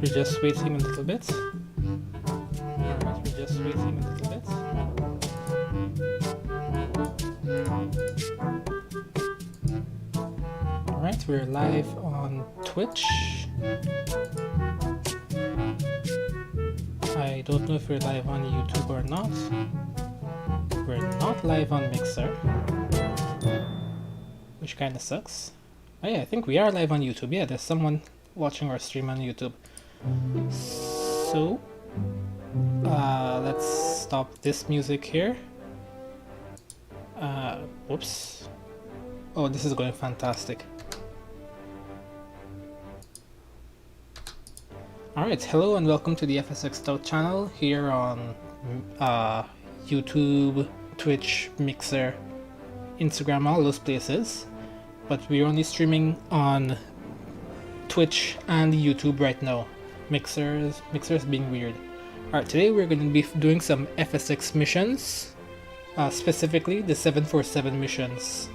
we're just waiting a little bit. Alright, we're just waiting a little bit. Alright, we're live on Twitch. I don't know if we're live on YouTube or not. We're not live on Mixer, which kind of sucks. Oh yeah, I think we are live on YouTube. Yeah, there's someone watching our stream on YouTube. So, let's stop this music here. Whoops. Oh, this is going fantastic. Alright, hello and welcome to the FSX Stout channel here on YouTube, Twitch, Mixer, Instagram, all those places. But we're only streaming on Twitch and YouTube right now. Mixer's being weird. Alright, today we're going to be doing some FSX missions, specifically the 747 missions.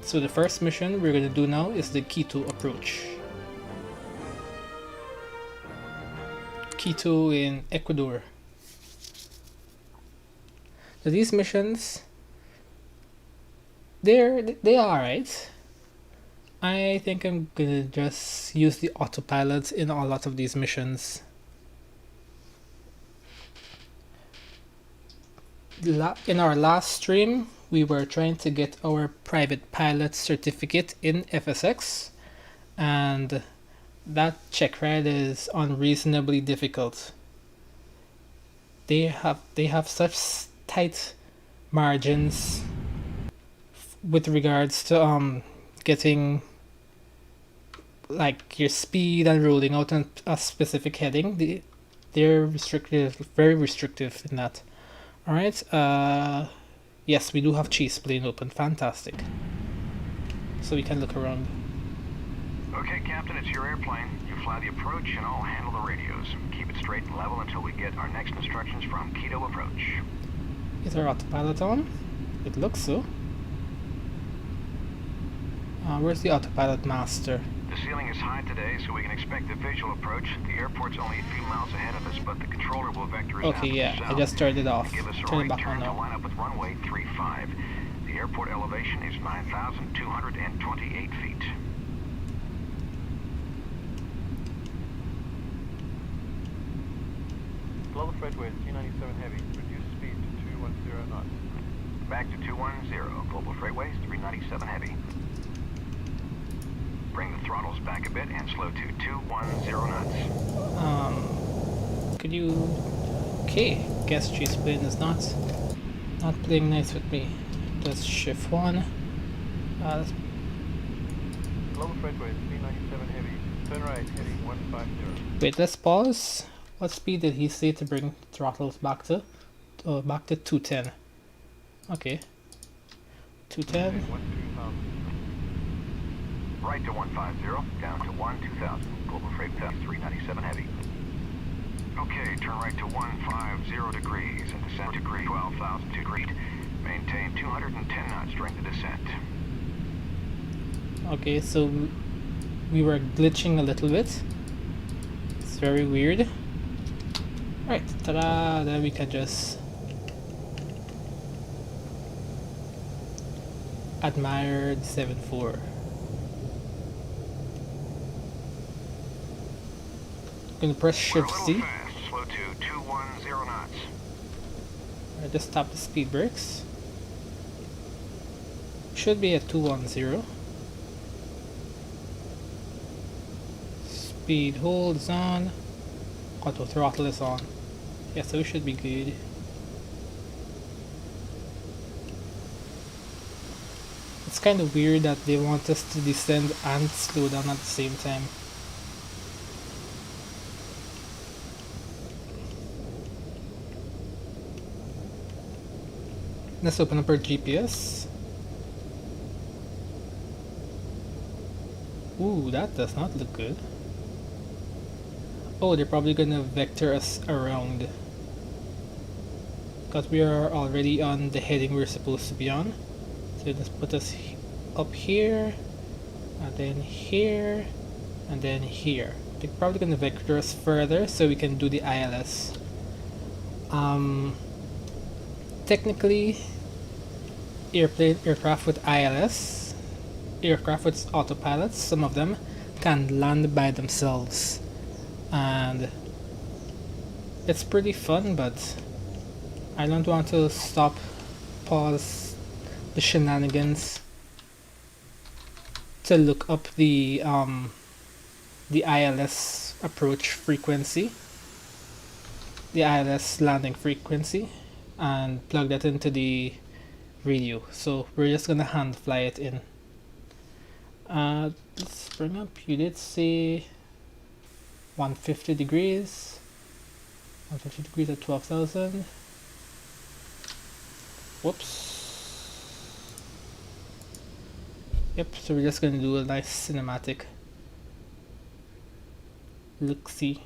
So the first mission we're going to do now is the Quito approach. Quito in Ecuador. So these missions, they're alright. I think I'm gonna just use the autopilot in a lot of these missions. In our last stream, we were trying to get our private pilot certificate in FSX, and that check ride is unreasonably difficult. They have such tight margins with regards to getting like your speed and rolling out on a specific heading. They're restrictive, very restrictive in that. Alright, yes, we do have Chase Plane open, fantastic. So we can look around. Okay, Captain, it's your airplane. You fly the approach and I'll handle the radios. Keep it straight and level until we get our next instructions from Quito approach. Is our autopilot on? It looks so. Where's the autopilot master? The ceiling is high today, so we can expect the visual approach. The airport's only a few miles ahead of us, but the controller will vector us okay, yeah, I just turned it off. Turn it back on now. To line up with runway 35. The airport elevation is 9,228 feet. Global freightway 397 heavy. Reduce speed to 210 knots. Back to 210. Global freightways 397 heavy. Bring the throttles back a bit and slow to 210 knots. Could you... Okay, guess Chase Plane is not playing nice with me. Let's shift 1. Global freightway 397 heavy. Turn right, heading 150. Wait, let's pause. What speed did he say to bring throttles back to? Back to 210. Okay. 210. Right to 150, down to 2000. Global freight path 397 heavy. Okay, turn right to 150 degrees and descend to 12,002 degrees. Maintain 210 knots during the descent. Okay, so we were glitching a little bit. It's very weird. Right, ta-da! Then we can just admire the 7.4. Gonna press Shift C. Slow to 210 knots. I just tap the speed brakes. Should be at 210. Speed hold is on. Auto throttle is on. Yeah, so we should be good. It's kind of weird that they want us to descend and slow down at the same time. Let's open up our GPS. Ooh, that does not look good. Oh, they're probably gonna vector us around. Because we are already on the heading we're supposed to be on. So just put us up here, and then here, and then here. They're probably going to vector us further so we can do the ILS. Technically, aircraft with ILS, aircraft with autopilots, some of them can land by themselves, and it's pretty fun, but I don't want to pause the shenanigans to look up the ILS approach frequency, the ILS landing frequency, and plug that into the radio. So we're just gonna hand fly it in. Let's bring up, you did say 150 degrees. 150 degrees at 12,000. Whoops. Yep, so we're just gonna do a nice cinematic look-see.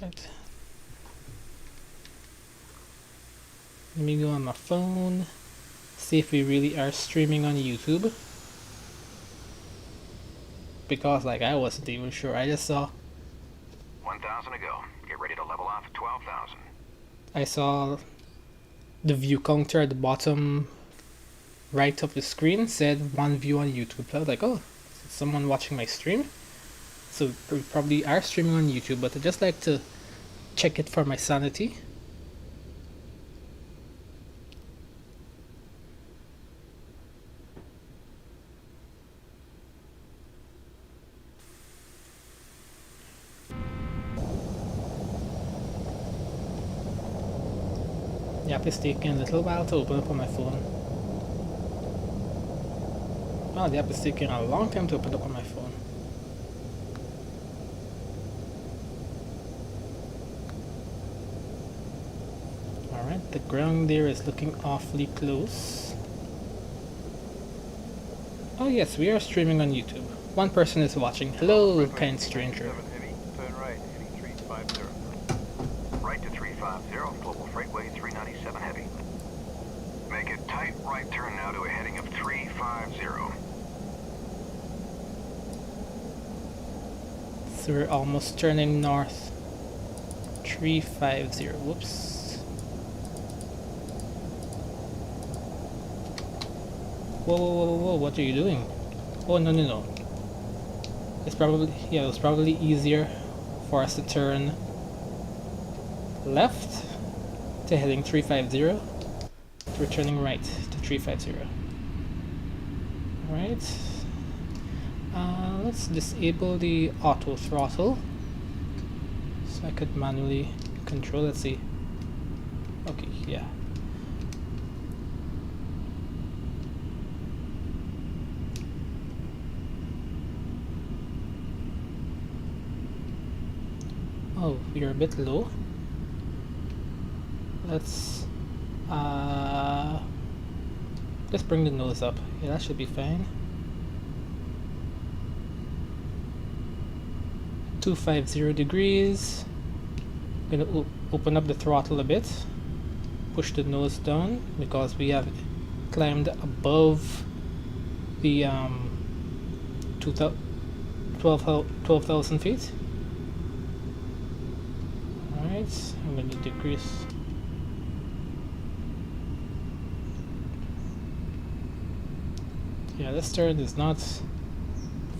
Right. Let me go on my phone, see if we really are streaming on YouTube. Because like I wasn't even sure, I just saw 1,000 to go. Get ready to level off at 12,000. I saw the view counter at the bottom right of the screen said 1 view on YouTube. I was like, oh, is someone watching my stream? So we probably are streaming on YouTube, but I just like to check it for my sanity. The app is taking a little while to open up on my phone. Oh, the app is taking a long time to open up on my phone. Alright, the ground there is looking awfully close. Oh yes, we are streaming on YouTube. One person is watching. Hello, kind stranger. Heavy, turn right, heading 350. Right to 350, global freightway 397 heavy. Make a tight right turn now to a heading of 350. So we're almost turning north. 350, whoops. Whoa, whoa, whoa, whoa, what are you doing? Oh, no, no, no. It's probably, yeah, it was probably easier for us to turn left to heading 350. We're turning right to 350. Alright. Let's disable the auto throttle so I could manually control. Let's see. Okay, yeah. Oh, we are a bit low. Let's bring the nose up. Yeah, that should be fine. 250 degrees. I'm gonna open up the throttle a bit. Push the nose down because we have climbed above the 12,000 feet. Alright, I'm going to decrease. Yeah, this turn is not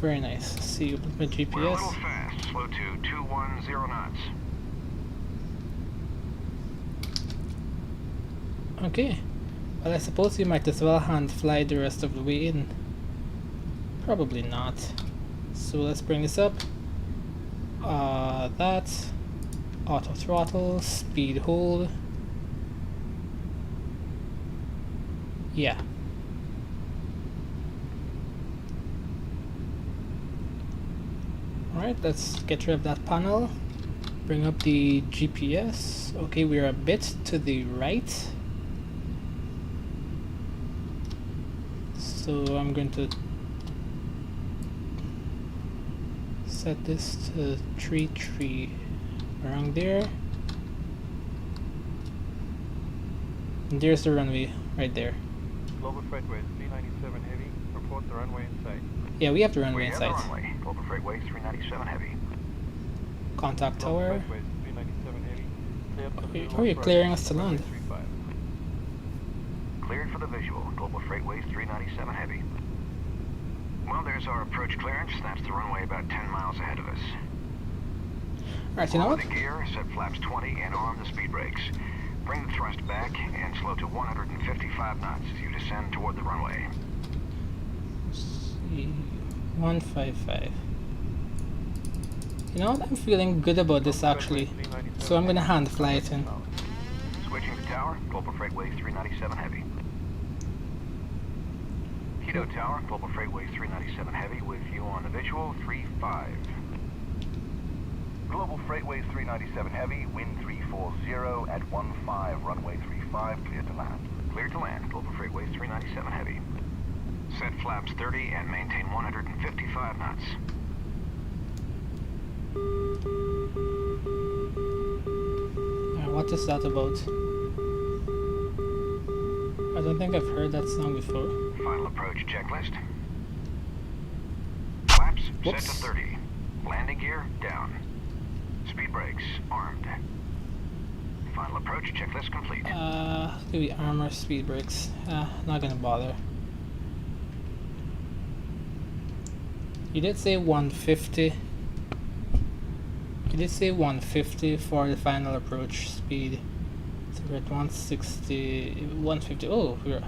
very nice. Let's see, open my GPS. We're a little fast. Slow to 210 knots. Okay. Well, I suppose we might as well hand fly the rest of the way in. Probably not. So let's bring this up. That. Auto throttle, speed hold. Yeah. Alright, let's get rid of that panel. Bring up the GPS. Okay, we're a bit to the right. So I'm going to set this to 3 around there. And there's the runway right there. Global freightway 397 heavy, report report the runway in sight. Yeah, we have the We runway in have the sight. runway. Global Freightways 397 Heavy. Contact Global tower. Freightways 397 heavy. Clear up the visual How are you approach. clearing us to Runway land? 35. Cleared for the visual. Global Freightways 397 Heavy. Well, there's our approach clearance. That's the runway about 10 miles ahead of us. Alright, you know Lower what? the gear, set flaps 20, and arm the speed brakes. Bring the thrust back and slow to 155 knots as you descend toward the runway. 155. You know what? I'm feeling good about this actually. So I'm gonna hand fly it in. Switching to tower, Global Freightways 397 Heavy. Quito Tower, Global Freightways 397 Heavy with you on the visual, 35. Global Freightways 397 Heavy, wind 340 at 15, runway 35, clear to land. Clear to land, Global Freightways 397 Heavy. Set flaps 30 and maintain 155 knots. What is that about? I don't think I've heard that song before. Final approach checklist. Flaps Whoops. set to 30. Landing gear down. Speed brakes armed. Final approach checklist complete. Do we armor speed brakes? Not gonna bother. You did say 150. You did say 150 for the final approach speed. So we're at 160, 150. Oh, we're.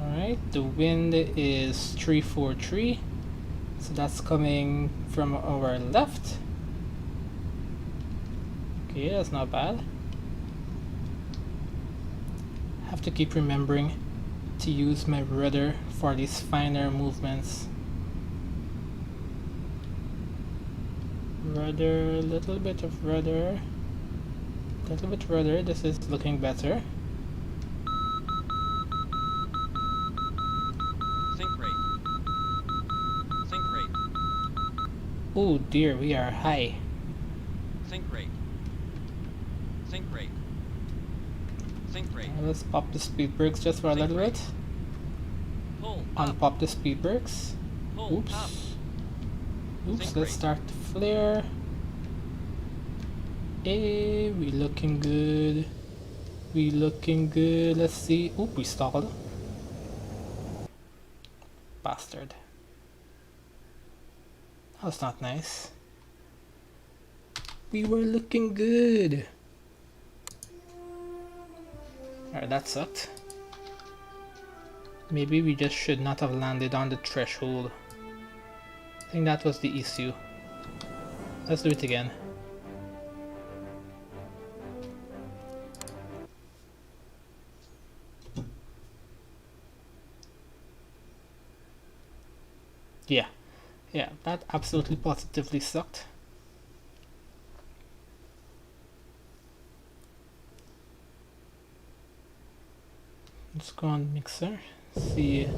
Alright, the wind is 343. So that's coming from our left. Okay, that's not bad. Have to keep remembering to use my rudder for these finer movements. Rudder, little bit of rudder, little bit rudder. This is looking better. Sync rate. Sync rate. Oh dear, we are high. Sync rate. Sync rate. Sync rate. Let's pop the speed brakes just for a little bit. Pull up. Unpop the speed brakes. Pull Oops. up. Oops, Sync let's rate. start the flare. Hey, we looking good. We looking good. Let's see. Oop, we stalled. Bastard. That's not nice. We were looking good. Alright, that sucked. Maybe we just should not have landed on the threshold. I think that was the issue. Let's do it again. Yeah, that absolutely positively sucked. Let's go on mixer, see.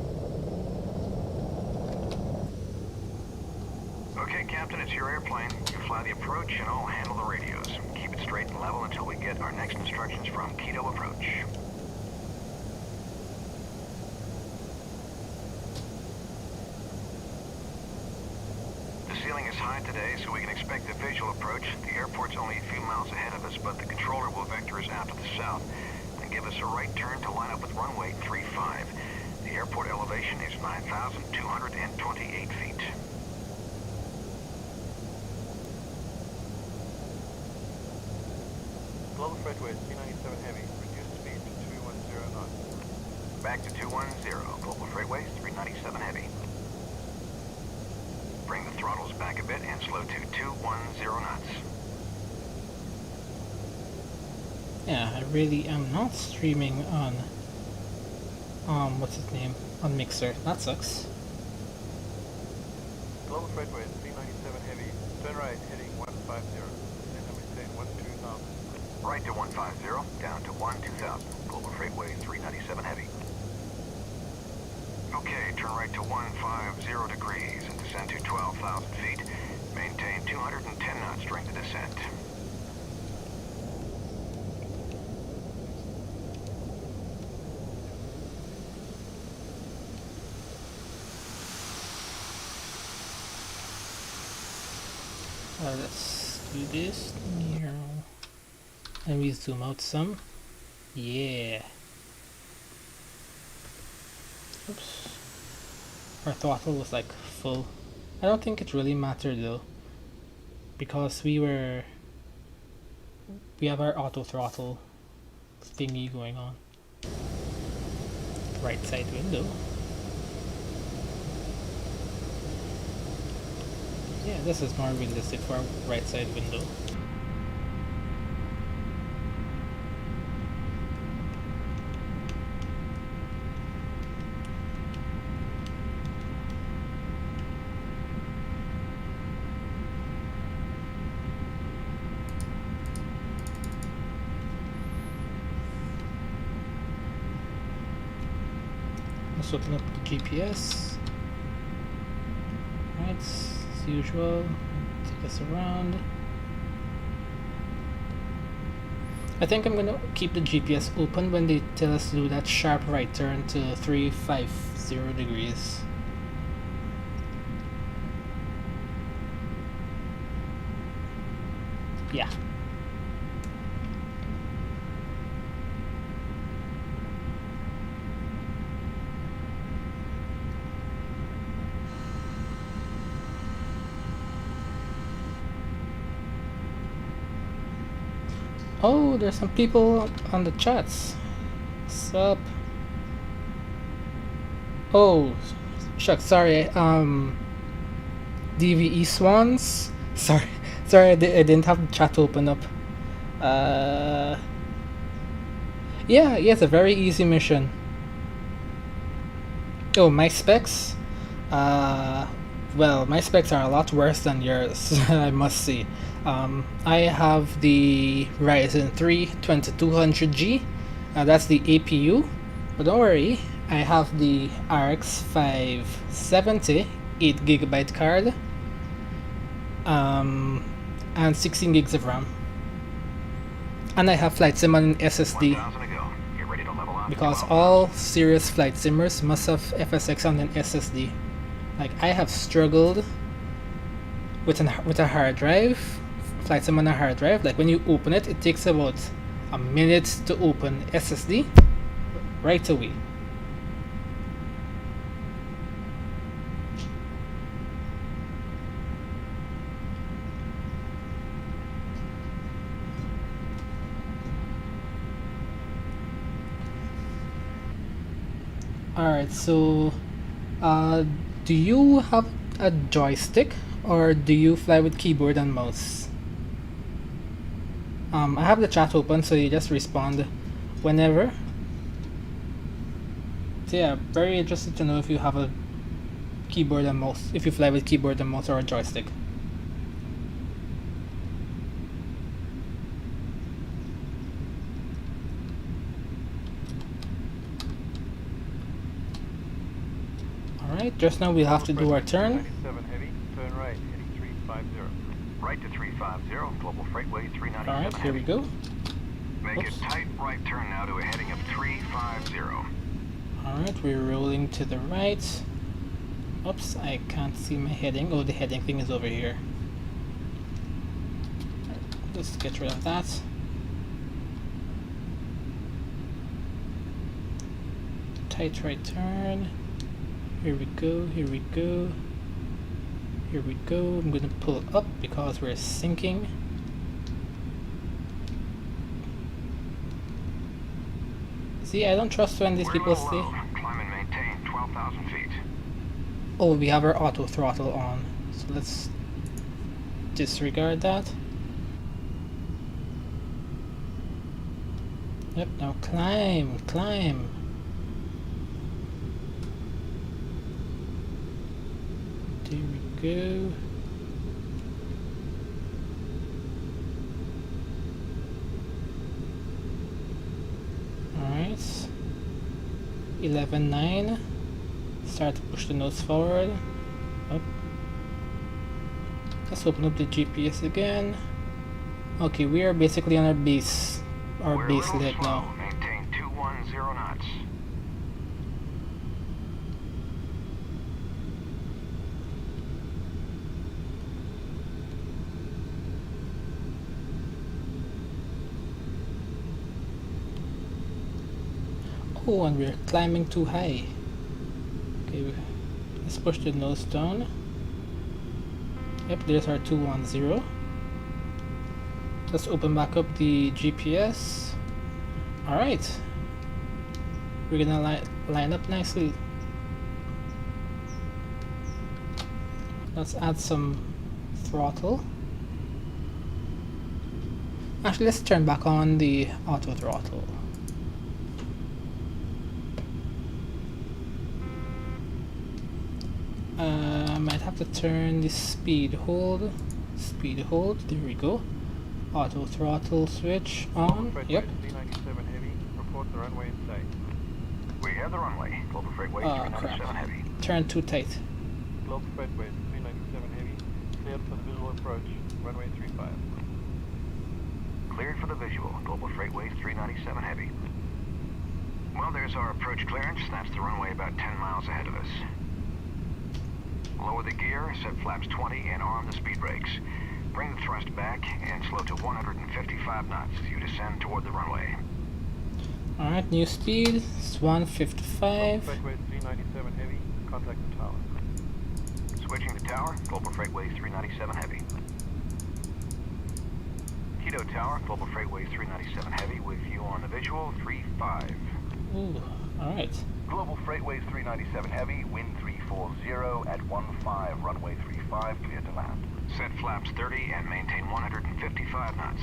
Okay, Captain, it's your airplane. You fly the approach and I'll handle the radios. Keep it straight and level until we get our next instructions from Quito approach. The ceiling is high today, so we can expect a visual approach. The airport's only a few miles ahead of us, but the controller will vector us out to the south and give us a right turn to line up with runway 35. The airport elevation is 9,228 feet. Global Freightways 397 Heavy. Reduce speed to 210 knots. Back to 210, Global Freightways 397 Heavy. Bring the throttles back a bit and slow to 210 knots. Yeah, I really am not streaming on what's his name? On Mixer. That sucks. Global Freightways 397 Heavy. Turn right, heading 150. Descend and maintain 12000. Right to 150, down to 12000, Global Freightways 397 Heavy. Okay, turn right to 150 degrees and descend to 12,000 feet. Maintain 210 knots during the descent. Let's do this. And we zoom out some. Yeah. Oops. Our throttle was like full. I don't think it really mattered though, because we have our auto throttle thingy going on. Right side window. Yeah, this is more realistic for a right side window. Let's open up the GPS. Right, as usual, take us around. I think I'm gonna keep the GPS open when they tell us to do that sharp right turn to 350 degrees. Yeah. Oh, there's some people on the chats. What's up? Oh, shucks, sorry. DVE Swans. Sorry, I didn't have the chat open up. Yeah, it's a very easy mission. Oh, my specs? Well, my specs are a lot worse than yours, I must say. I have the Ryzen 3 2200G, that's the APU, but don't worry, I have the RX 570 8GB card, and 16 gigs of RAM. And I have Flight Sim on an SSD, because all serious flight simmers must have FSX on an SSD. Like, I have struggled with a hard drive, Flight Sim on a hard drive. Like, when you open it, it takes about a minute to open SSD right away. Alright, so do you have a joystick, or do you fly with keyboard and mouse? I have the chat open, so you just respond whenever. So yeah, very interested to know if you have a keyboard and mouse, if you fly with keyboard and mouse or a joystick. Alright, just now we have to do our turn. 97 heavy, turn right, heading 350. Right to 350, Global Freightway 397 Alright, here we go. Make Oops. a tight right turn now to a heading of 350. Alright, we're rolling to the right. Oops, I can't see my heading. Oh, the heading thing is over here. Let's get rid of that. Tight right turn. Here we go, here we go. Here we go. I'm gonna pull up because we're sinking. See, I don't trust when these people say, Climb and maintain 12,000 feet. oh, we have our auto throttle on. So let's disregard that. Yep, now climb. There we go. Alright. 11.9. Start to push the nose forward. Up. Let's open up the GPS again. Okay, we are basically on our base leg now. Maintain 210 knots. Oh, and we're climbing too high. Okay, let's push the nose down. Yep, there's our 210. Let's open back up the GPS. Alright. We're gonna line up nicely. Let's add some throttle. Actually, let's turn back on the auto throttle. Might have to turn the speed hold. Speed hold, there we go. Auto throttle switch on. Yep. C97 heavy, report the runway in sight. We have the runway. Global Freightway Oh 397 crap. Heavy. Turn too tight. Global Freightway 397 heavy, cleared for the visual approach, runway 35. Cleared for the visual. Global Freightway 397 Heavy. Well, there's our approach clearance. That's the runway about 10 miles ahead of us. Lower the gear, set flaps 20, and arm the speed brakes. Bring the thrust back and slow to 155 knots as you descend toward the runway. Alright, new speed. It's 155. Freightway 397 heavy, contact the tower. Switching to tower. Global Freightway 397 Heavy. Quito Tower. Global Freightway 397 Heavy with you on the visual 35. Ooh, alright. Global Freightways 397 Heavy, wind 340 at 15, runway 35, clear to land. Set flaps 30 and maintain 155 knots.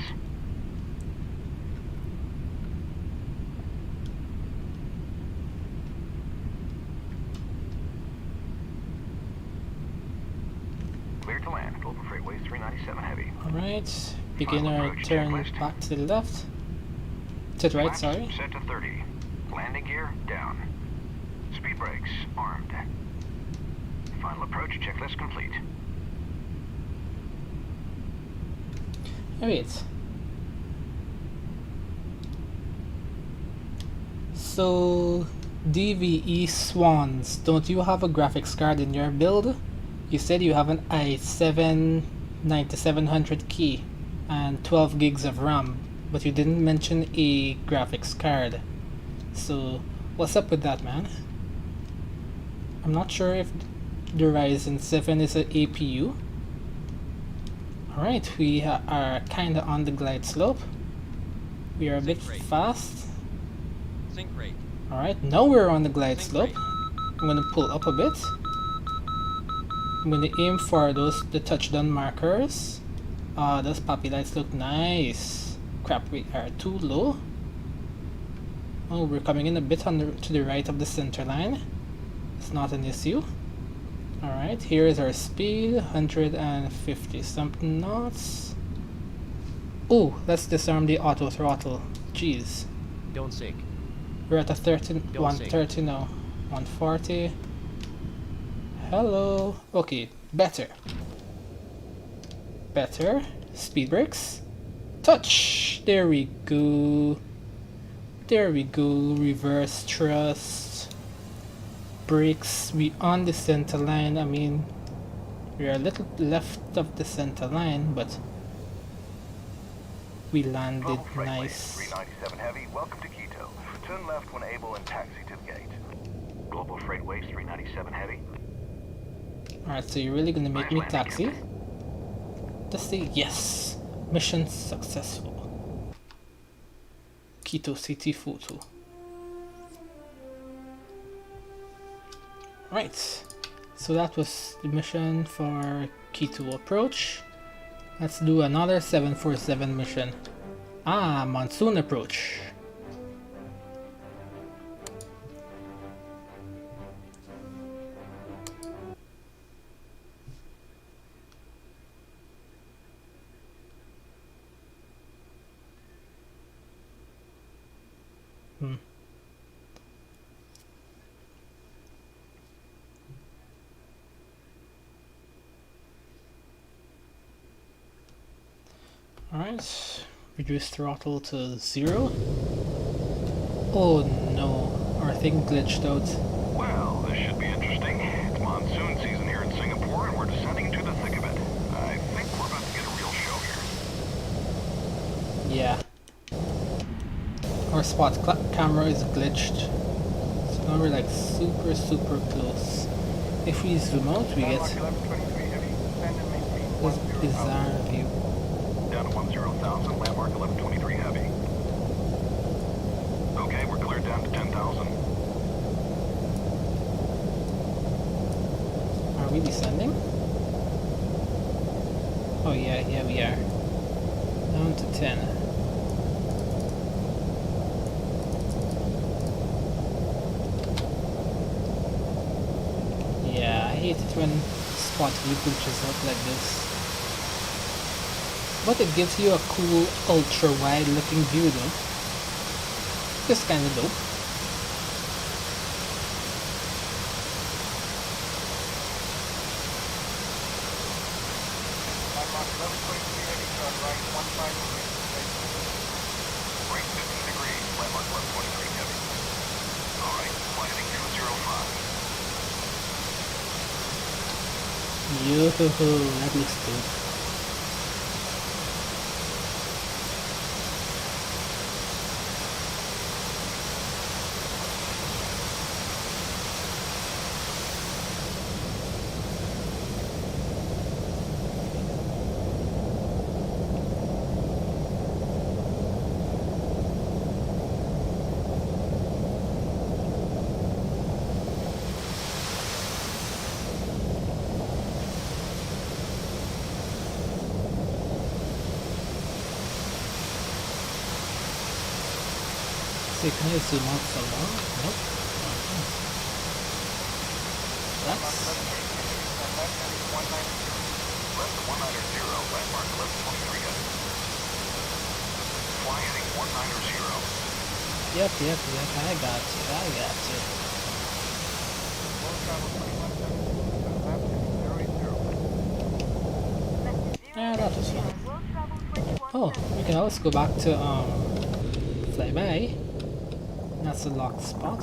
Clear to land. Global Freightways 397 Heavy. Alright. Beginner approach turn checklist. back to the left. To the right, Flaps sorry. set to 30. Landing gear down. Speed brakes armed. Final approach checklist complete. Alright. So, DVE Swans, don't you have a graphics card in your build? You said you have an i7 9700 key and 12 gigs of RAM, but you didn't mention a graphics card. So, what's up with that, man? I'm not sure if the Ryzen 7 is an APU. Alright, we are kinda on the glide slope. We are a bit Think rate. fast. Think rate. Alright, now we're on the glide Think slope. rate. I'm gonna pull up a bit. I'm gonna aim for the touchdown markers. Those poppy lights look nice. Crap, we are too low. Oh, we're coming in a bit to the right of the center line. It's not an issue. Alright, here is our speed, 150 something knots. Oh, let's disarm the auto throttle. Jeez. Don't sink. We're at a 13, Don't 130 now. 140. Hello. Okay, better. Better. Speed brakes. Touch. There we go. There we go. Reverse thrust. Brakes. We on the center line. I mean, we are a little left of the center line, but we landed Global Freightways nice. 397 Heavy, welcome to Quito. Turn left when able and taxi to the gate. Global Freightways 397 Heavy. Alright, so you're really gonna make me taxi? Just say yes. Mission successful. Quito City photo. Right. So that was the mission for Quito approach. Let's do another 747 mission. Ah, monsoon approach. Alright, reduce throttle to 0. Oh no, our thing glitched out. Well, this should be interesting. It's monsoon season here in Singapore, and we're descending into the thick of it. I think we're about to get a real show here. Yeah. Our spot camera is glitched. Now we're like super close. If we zoom out, we get Landmark 1123 heavy, descend and maintain this 10,000. bizarre view. Down to 10,000, landmark 1123 heavy. Okay, we're cleared down to 10,000. Are we descending? Oh yeah, we are. Down to 10. Yeah, I hate it when spot view glitches out like this. But it gives you a cool ultra wide looking view though. It's kinda dope. Landmark 1123 heavy, turn right 15 degrees. Right 15 degrees, landmark 1123 heavy. Alright, landing 205. Yo, that looks good. See, can I zoom out some more? Nope. Okay. Landmark That's 1123 heavy, turn left heading 190. Left 190, landmark 1123 heavy. Fly heading 190. yep, I got you. Road travel 2170, turn left heading 080. Yeah, that was fun. Oh, we can also go back to flyby. That's a locked spot.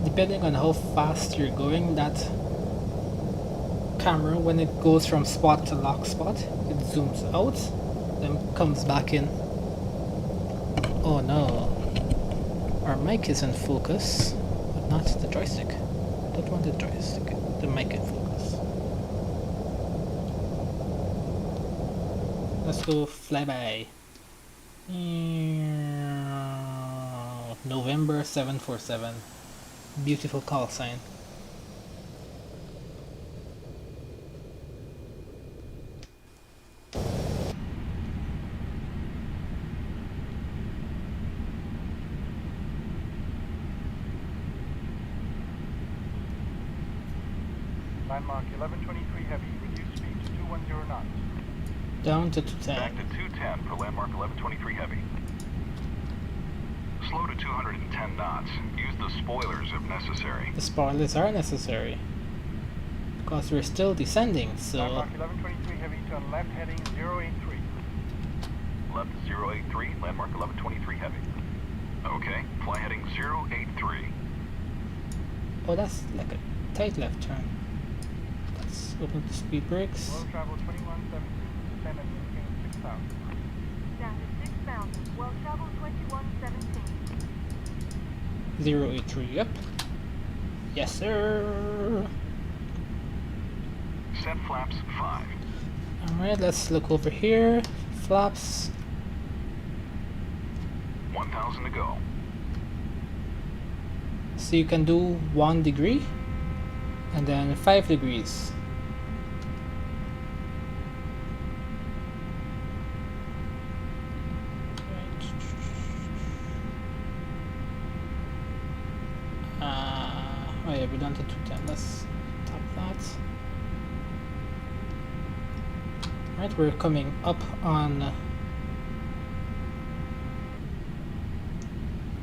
Depending on how fast you're going, that camera, when it goes from spot to lock spot, it zooms out, then comes back in. Oh no, our mic is in focus, but not the joystick. I don't want the joystick, the mic in focus. Let's go flyby. November 747. Beautiful call sign. Landmark 1123 heavy, reduce speed to 210 knots. Down to Back 210. to 210 for landmark 1123 heavy. Slow to 210 knots. Use the spoilers if necessary. The spoilers are necessary because we're still descending, so Landmark 1123 heavy, turn left heading 083. Left 083, landmark 1123 heavy. Okay, fly heading 083. oh, that's like a tight left turn. Let's open the speed brakes. Road travel 2170, descend and maintain 6000. Down to 6,000, well travel 2117. 083, yep. Yes, sir. Set flaps 5. Alright, let's look over here. Flaps. 1,000 to go. So you can do 1 degree and then 5 degrees. Oh yeah, we're down to 210. Let's tap that. Right, we're coming up on.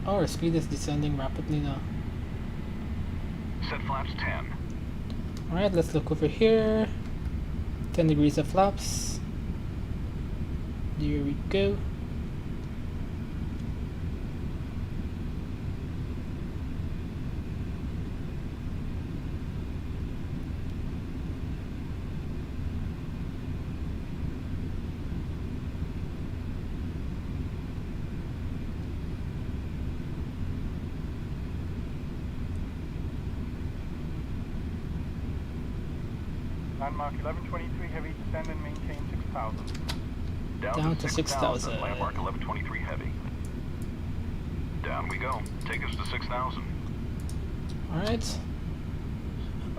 Our speed is descending rapidly now. Set flaps 10. Alright, let's look over here. 10 degrees of flaps. There we go. Landmark 1123 heavy, descend and maintain 6,000. Down to 6,000. Landmark 1123 heavy. Down we go. Take us to 6,000. Alright.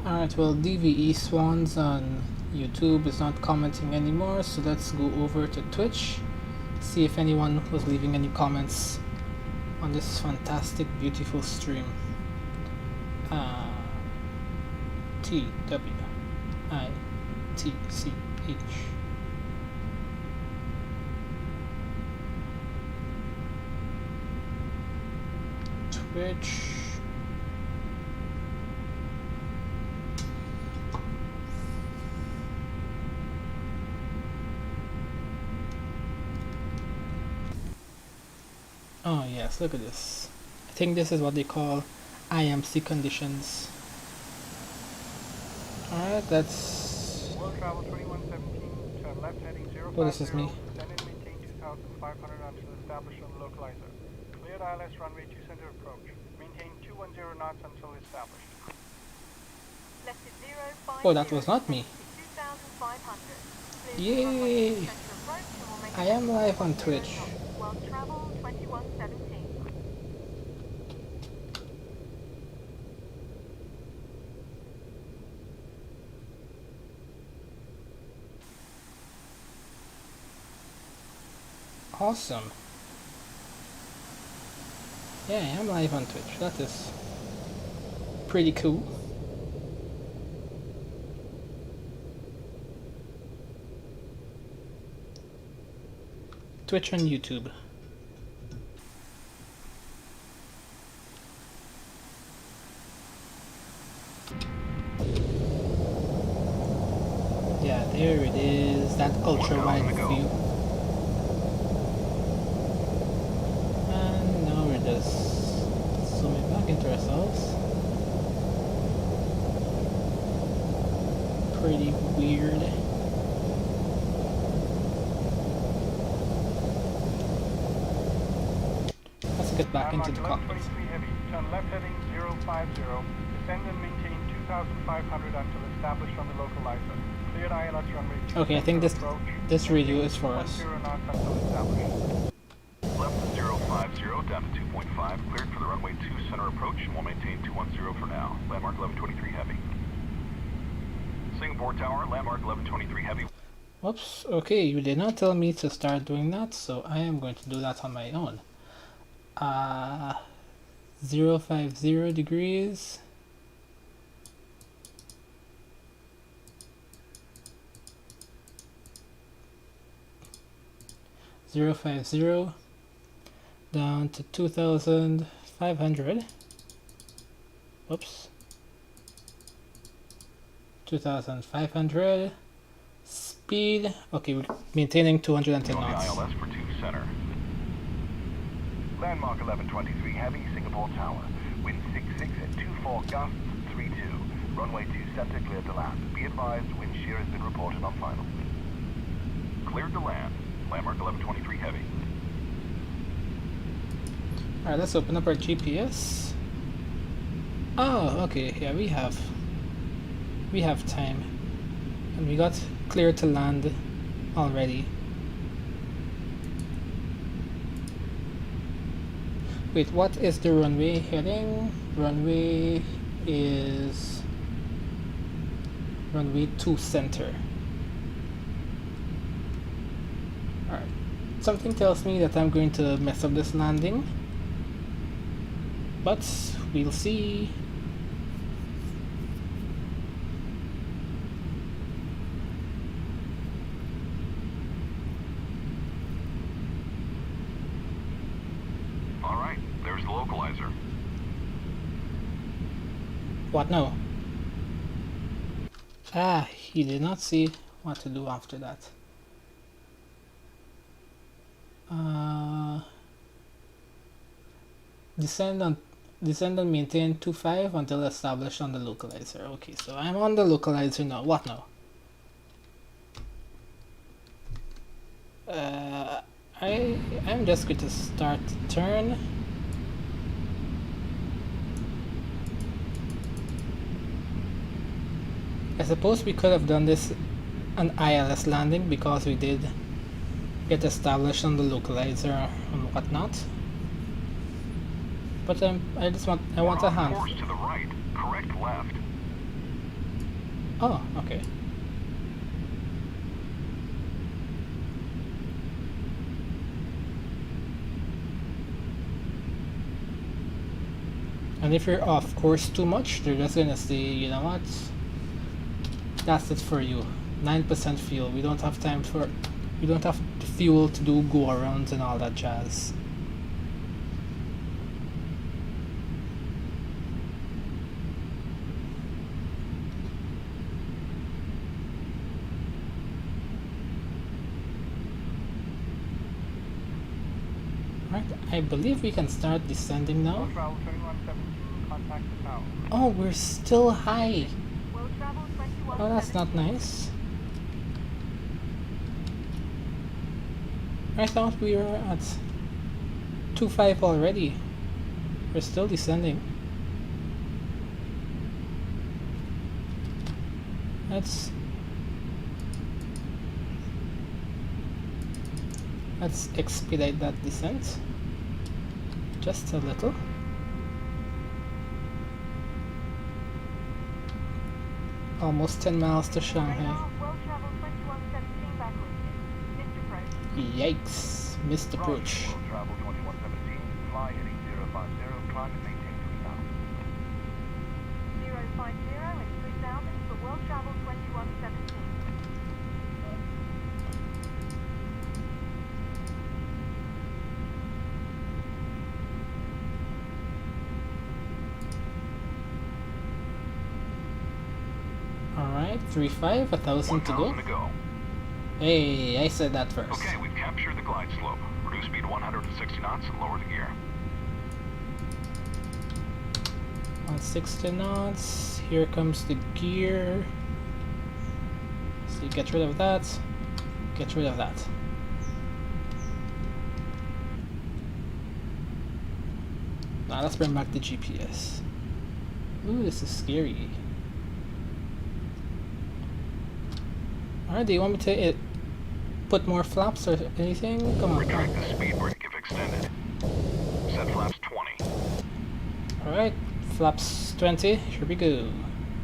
Alright, well, DVE Swans on YouTube is not commenting anymore, so let's go over to Twitch. See if anyone was leaving any comments on this fantastic, beautiful stream. TWITCH. Twitch. Oh yes, look at this. I think this is what they call IMC conditions. Alright, that's... World travel 2117, turn left heading 050. Oh, this is me. Descend and maintain 2,500 until established on the localizer. Cleared ILS runway 2 center approach. Maintain 210 knots until established. Left is 050. Oh, that was not me. 2,500. Yay! I am live on Twitch. World travel 2117. Awesome. Yeah, I am live on Twitch. That is pretty cool. Twitch and YouTube. Yeah, there it is. That ultra wide view. And now we're just zooming back into ourselves. Pretty weird. Let's get back into the cockpit. 1123 heavy, turn left heading 050. Descend and maintain 2,500 until established on the localizer. Cleared ILS runway 2 Okay, I think center approach. this radio is for us. 210 knots until established. Left 050 down to 2.5. Cleared for the runway 2 center approach and we'll maintain 210 for now. Landmark 1123 heavy. Singapore Tower, landmark 1123 heavy. Whoops, okay, you did not tell me to start doing that, so I am going to do that on my own. 050 degrees. (050) down to 2,500. Whoops. 2,500. Speed. Okay, we're maintaining 210 On the knots. ILS for 2 center. Landmark 1123 heavy, Singapore Tower. Wind 66 at 24 gusts, 32. Runway 2 center cleared to land. Be advised, wind shear has been reported on final. Cleared to land. Landmark 1123 heavy. Alright, let's open up our GPS. Oh, okay, yeah, we have time. And we got clear to land already. Wait, what is the runway heading? Runway is runway 2 center. Alright. Something tells me that I'm going to mess up this landing. But we'll see. Alright, there's the localizer. What now? Ah, he did not see what to do after that. Descend and maintain 25 until established on the localizer. Okay, so I'm on the localizer now. What now? I'm just going to start turn. I suppose we could have done this an ILS landing because we did get established on the localizer and whatnot. But I want a hand. Course to the right. Correct left. Oh, okay. And if you're off course too much, they're just gonna say, you know what? That's it for you. 9% fuel. We don't have time for. We don't have fuel to do go arounds and all that jazz. Right, I believe we can start descending now. World travel 2117, contact the tower. Oh, we're still high. World travel 21. Oh, that's not nice. I thought we were at 2.5 already. We're still descending. Let's expedite that descent just a little. Almost 10 miles to Shanghai. World travel 2117 backwards. Missed approach. Yikes, missed approach. World travel 2117, fly heading 050, climb and maintain 3000. 050 and 3000 for world travel 2117. Alright, 3.5, 1,000 to go. 1,000 to go. Hey, I said that first. Okay, we've captured the glide slope. Reduce speed 160 knots and lower the gear. 160 knots. Here comes the gear. So you get rid of that. Get rid of that. Now let's bring back the GPS. Ooh, this is scary. Alright, do you want me to put more flaps or anything? Come on. Retract the speed brake if extended. Set flaps 20. Alright, flaps 20. Here we go.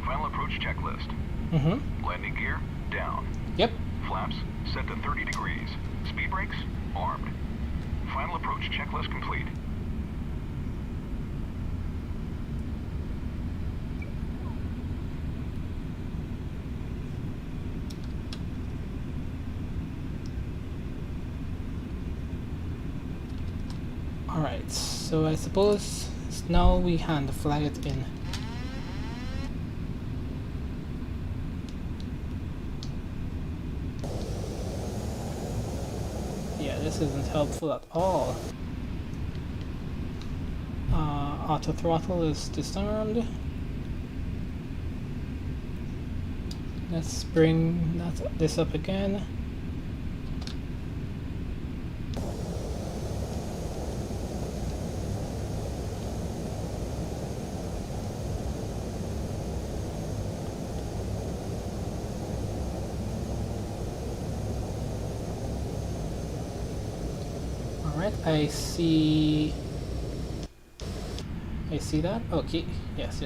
Final approach checklist. Mm-hmm. Landing gear, down. Yep. Flaps, set to 30 degrees. Speed brakes, armed. Final approach checklist complete. Alright, so I suppose now we hand fly it in. Yeah, this isn't helpful at all. Auto throttle is disarmed. Let's bring this up again. I see that. Okay. Yes.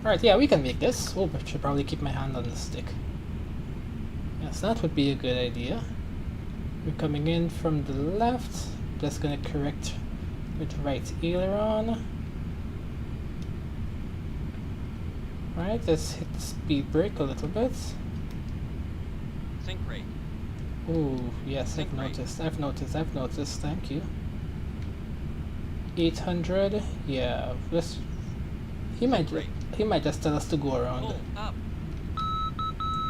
Alright, yeah, we can make this. Oh, I should probably keep my hand on the stick. Yes, that would be a good idea. We're coming in from the left. Just gonna correct with right aileron. Right, let's hit the speed brake a little bit. Sync rate. Oh, yes, Sync rate. I've noticed, thank you. 800, yeah, this, he might just tell us to go around. Pull up.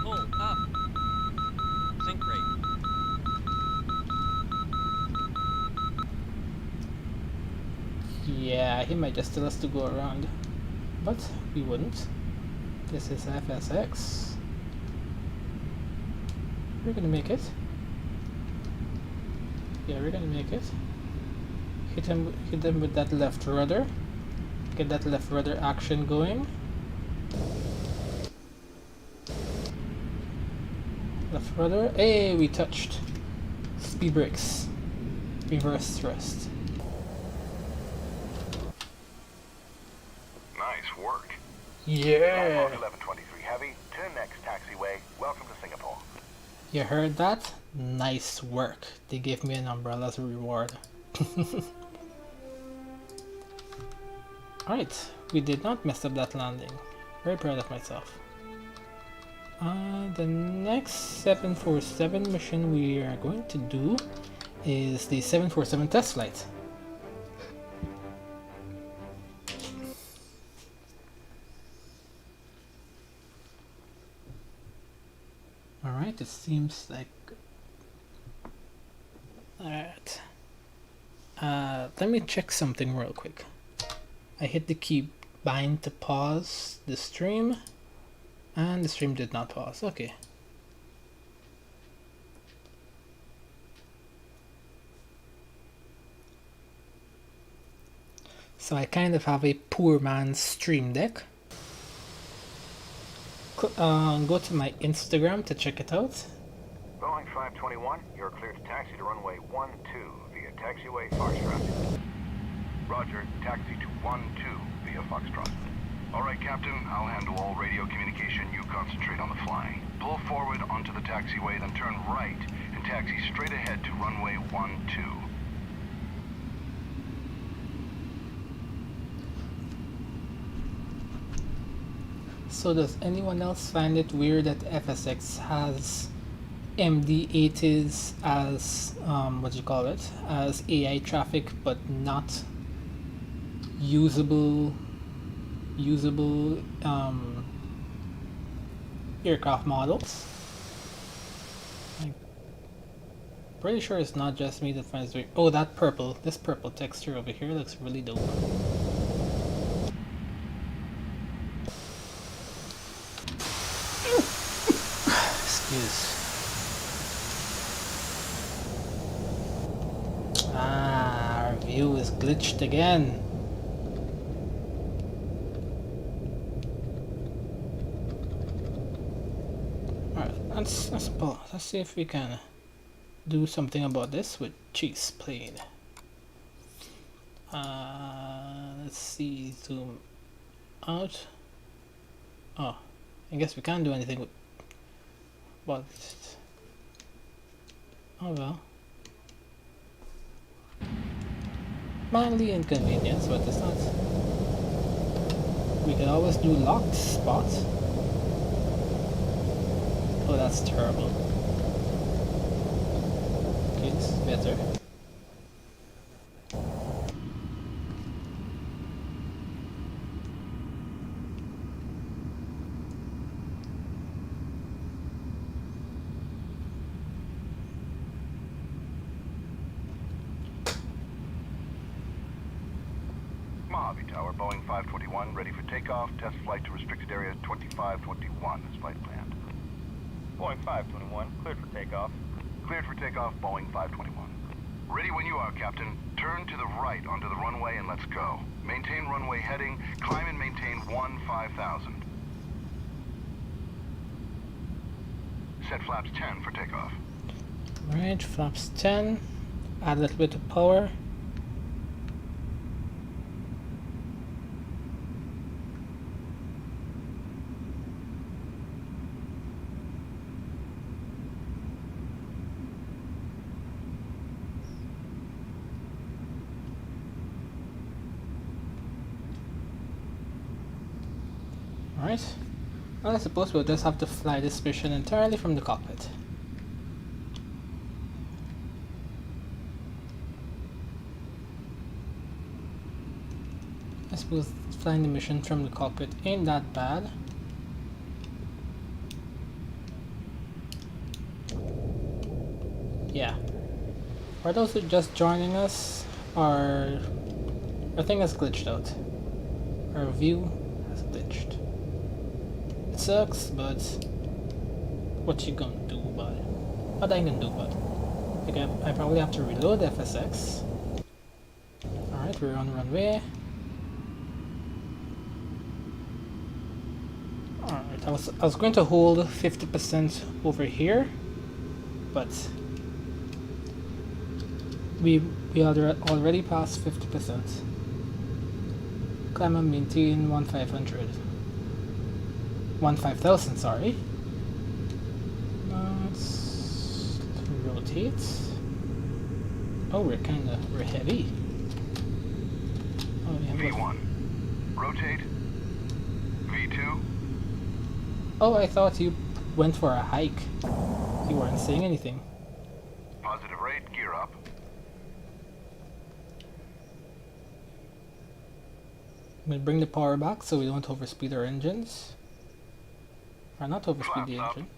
Pull up. Sync rate. Yeah, he might just tell us to go around, but we wouldn't. This is FSX. We're gonna make it. Yeah, we're gonna make it. Hit him with that left rudder. Get that left rudder action going. Left rudder. Hey, we touched. Speed brakes. Reverse thrust. Nice work. Yeah! 1123 Heavy, turn next taxiway. Welcome to Singapore. You heard that? Nice work. They gave me an umbrella as a reward. Alright, we did not mess up that landing. Very proud of myself. The next 747 mission we are going to do is the 747 test flight. Alright, it seems like... Alright. Let me check something real quick. I hit the key bind to pause the stream, and the stream did not pause. Okay. So I kind of have a poor man's stream deck. Go to my Instagram to check it out. Boeing 521, you're cleared to taxi to runway 12 via taxiway Foxtrot. Roger, taxi to 12 via Foxtrot. All right, Captain, I'll handle all radio communication. You concentrate on the flying. Pull forward onto the taxiway, then turn right and taxi straight ahead to runway 12. So does anyone else find it weird that FSX has MD-80s as what do you call it, as AI traffic, but not usable aircraft models? I'm pretty sure it's not just me that finds it weird. Oh, this purple texture over here looks really dope. Excuse. Our view is glitched again. Alright, let's see if we can do something about this with Chase Plane. Let's see, zoom out. Oh, I guess we can't do anything with, but oh well. Mildly inconvenience, but it's not. We can always do locked spot. Oh, that's terrible. Okay, this is better. Mojave Tower, Boeing 521, ready for takeoff. Test flight to restricted area 2521 is flight planned. Boeing 521, cleared for takeoff. Cleared for takeoff, Boeing 521. Ready when you are, Captain. Turn to the right onto the runway and let's go. Maintain runway heading. Climb and maintain 5000. Set flaps 10 for takeoff. Right, flaps 10. Add a little bit of power. Alright, well, I suppose we'll just have to fly this mission entirely from the cockpit. I suppose flying the mission from the cockpit ain't that bad. Yeah. For those who are just joining us, our thing has glitched out. Our view has glitched. It sucks, but what you gonna do about it? What I gonna do about it? Okay, I probably have to reload FSX. Alright, we're on runway. I was going to hold 50% over here, but we already passed 50%. Climb and maintain 15,000, sorry. Let's rotate. Oh, we're heavy. Oh, yeah, V1. Rotate. V2. Oh, I thought you went for a hike. You weren't saying anything. Positive rate, gear up. I'm gonna bring the power back so we don't overspeed our engines. Or not overspeed the Flaps up. engine.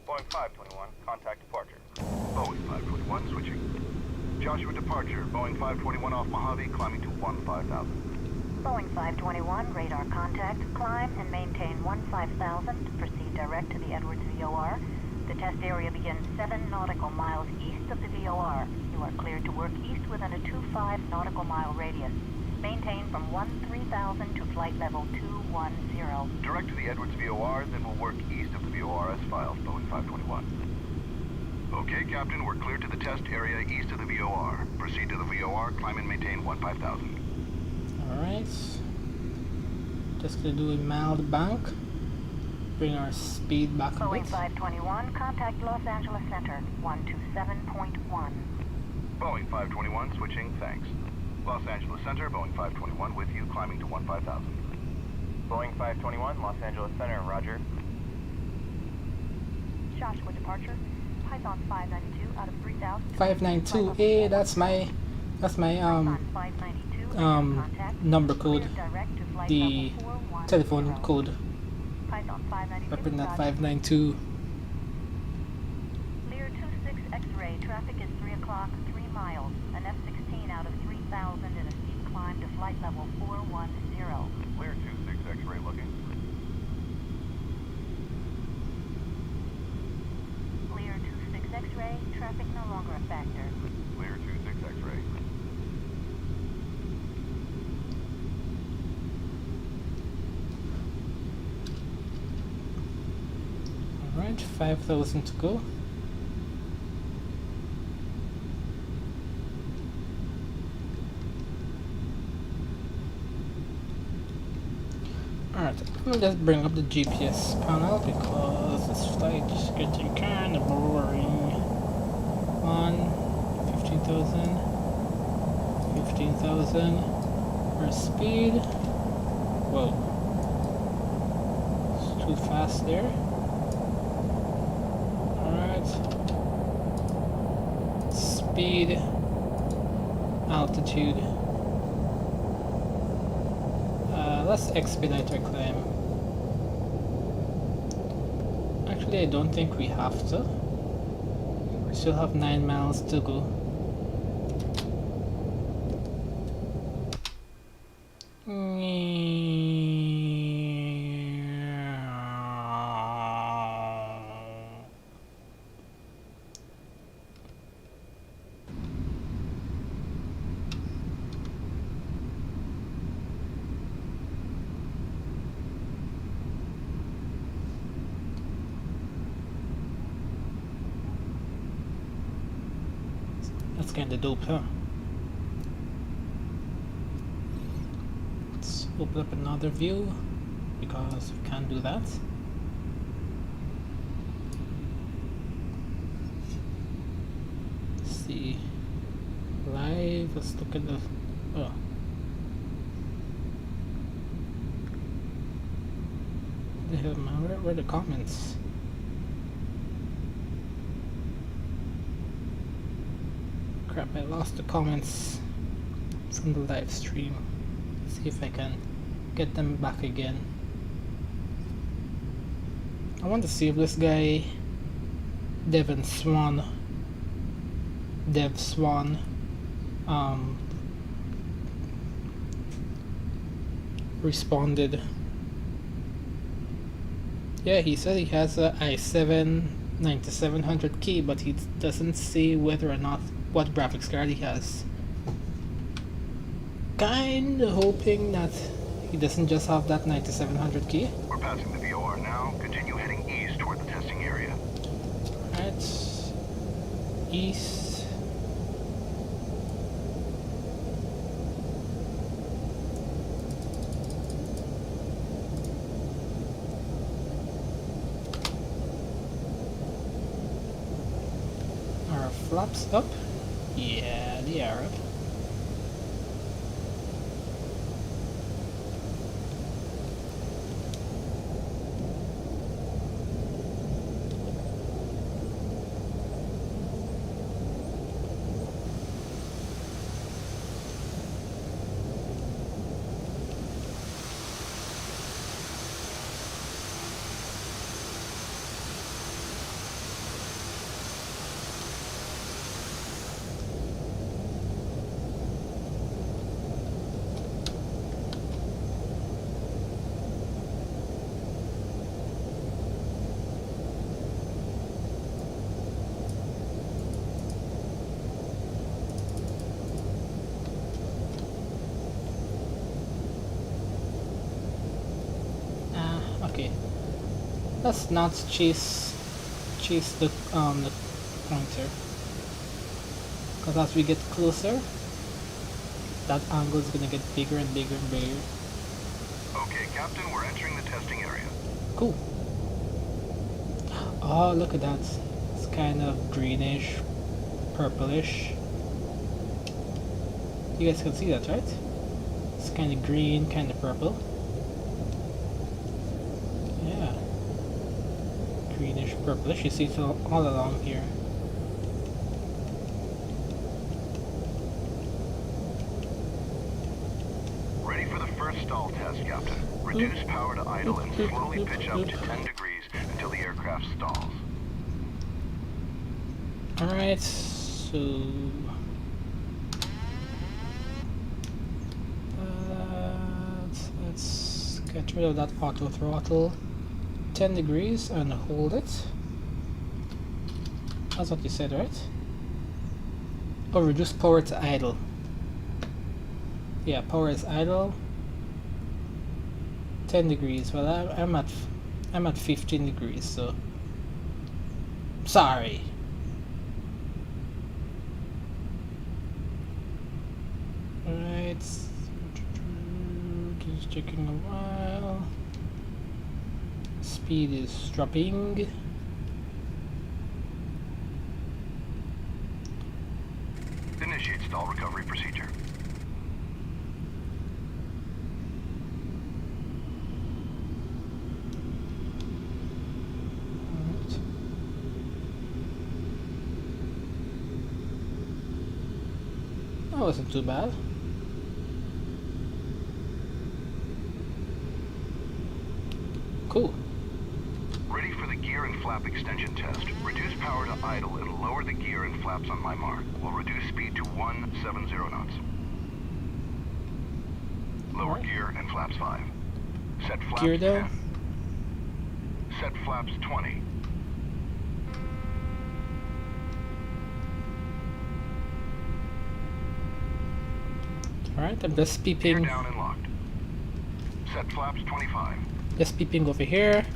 Boeing 521, contact departure. Boeing 521 switching. Joshua departure. Boeing 521 off Mojave, climbing to 15,000. Boeing 521, radar contact, climb and maintain 15,000. Proceed direct to the Edwards VOR. The test area begins 7 nautical miles east of the VOR. You are cleared to work east within a 25 nautical mile radius. Maintain from 13,000 to flight level 210. Direct to the Edwards VOR, then we'll work east of the VOR as filed, Boeing 521. Okay, Captain, we're cleared to the test area east of the VOR. Proceed to the VOR, climb and maintain 15,000. Alright. Just gonna do a mild bank. Bring our speed back a Boeing bit. 521, contact Los Angeles Center, 127.1. Boeing 521 switching, thanks. Los Angeles Center, Boeing 521 with you, climbing to 15,000. Boeing 521, Los Angeles Center, roger. Joshua departure, Python 592 out of 3,000. 592. Hey, that's my Python 592, contact. number code. Clear direct to flight The level 410. telephone code. Python 592. Repping that Roger. 592. Lear 26 X-ray, traffic is 3 o'clock, 3 miles. An F-16 out of 3,000 in a steep climb to flight level 410. Clear 26 X-ray looking. Lear 26 X-ray, traffic no longer a factor. Clear 26 X-ray. Alright, 5,000 to go. Alright, I'm gonna just bring up the GPS panel because this flight is getting kinda boring. 15,000. 15,000. Our speed. Whoa. It's too fast there. Alright. Speed. Altitude. Let's expedite our climb. Actually, I don't think we have to. We still have 9 miles to go. That's kinda dope, huh? Let's open up another view because we can't do that. Let's see. Live, let's look at the. Oh. What the hell, man? Where are the comments? Crap, I lost the comments from the live stream. See if I can get them back again. I want to see if this guy Dev Swan responded. Yeah, he said he has a i7 9700K, but he doesn't say whether or not what graphics card he has. Kinda hoping that He doesn't just have that 9700 key. We're passing the VOR now. Continue heading east toward the testing area. Right. East. Are flaps up? Yeah, they are up. Okay. Let's not chase the pointer, because as we get closer, that angle is gonna get bigger and bigger and bigger. Okay, Captain, we're entering the testing area. Cool. Oh, look at that. It's kind of greenish, purplish. You guys can see that, right? It's kind of green, kind of purple. Yeah. Greenish, purplish. You see it all along here. Ready for the first stall test, Captain. Reduce power to idle and slowly pitch up to 10 degrees until the aircraft stalls. Alright, so... let's get rid of that auto throttle. 10 degrees and hold it. That's what you said, right? Or reduce power to idle. Yeah, power is idle. 10 degrees. Well, I'm at 15 degrees, so sorry. Alright, just taking a while. Speed is dropping. Initiate stall recovery procedure. Alright. That wasn't too bad. Cool. Ready for the gear and flap extension test. Reduce power to idle and lower the gear and flaps on my mark. We'll reduce speed to 170 knots. Lower gear and flaps 5. Set flaps Gear down. 10. Set flaps 20. Alright, I'm just Gear peeping. down and locked. Set flaps 25. Just peeping over here.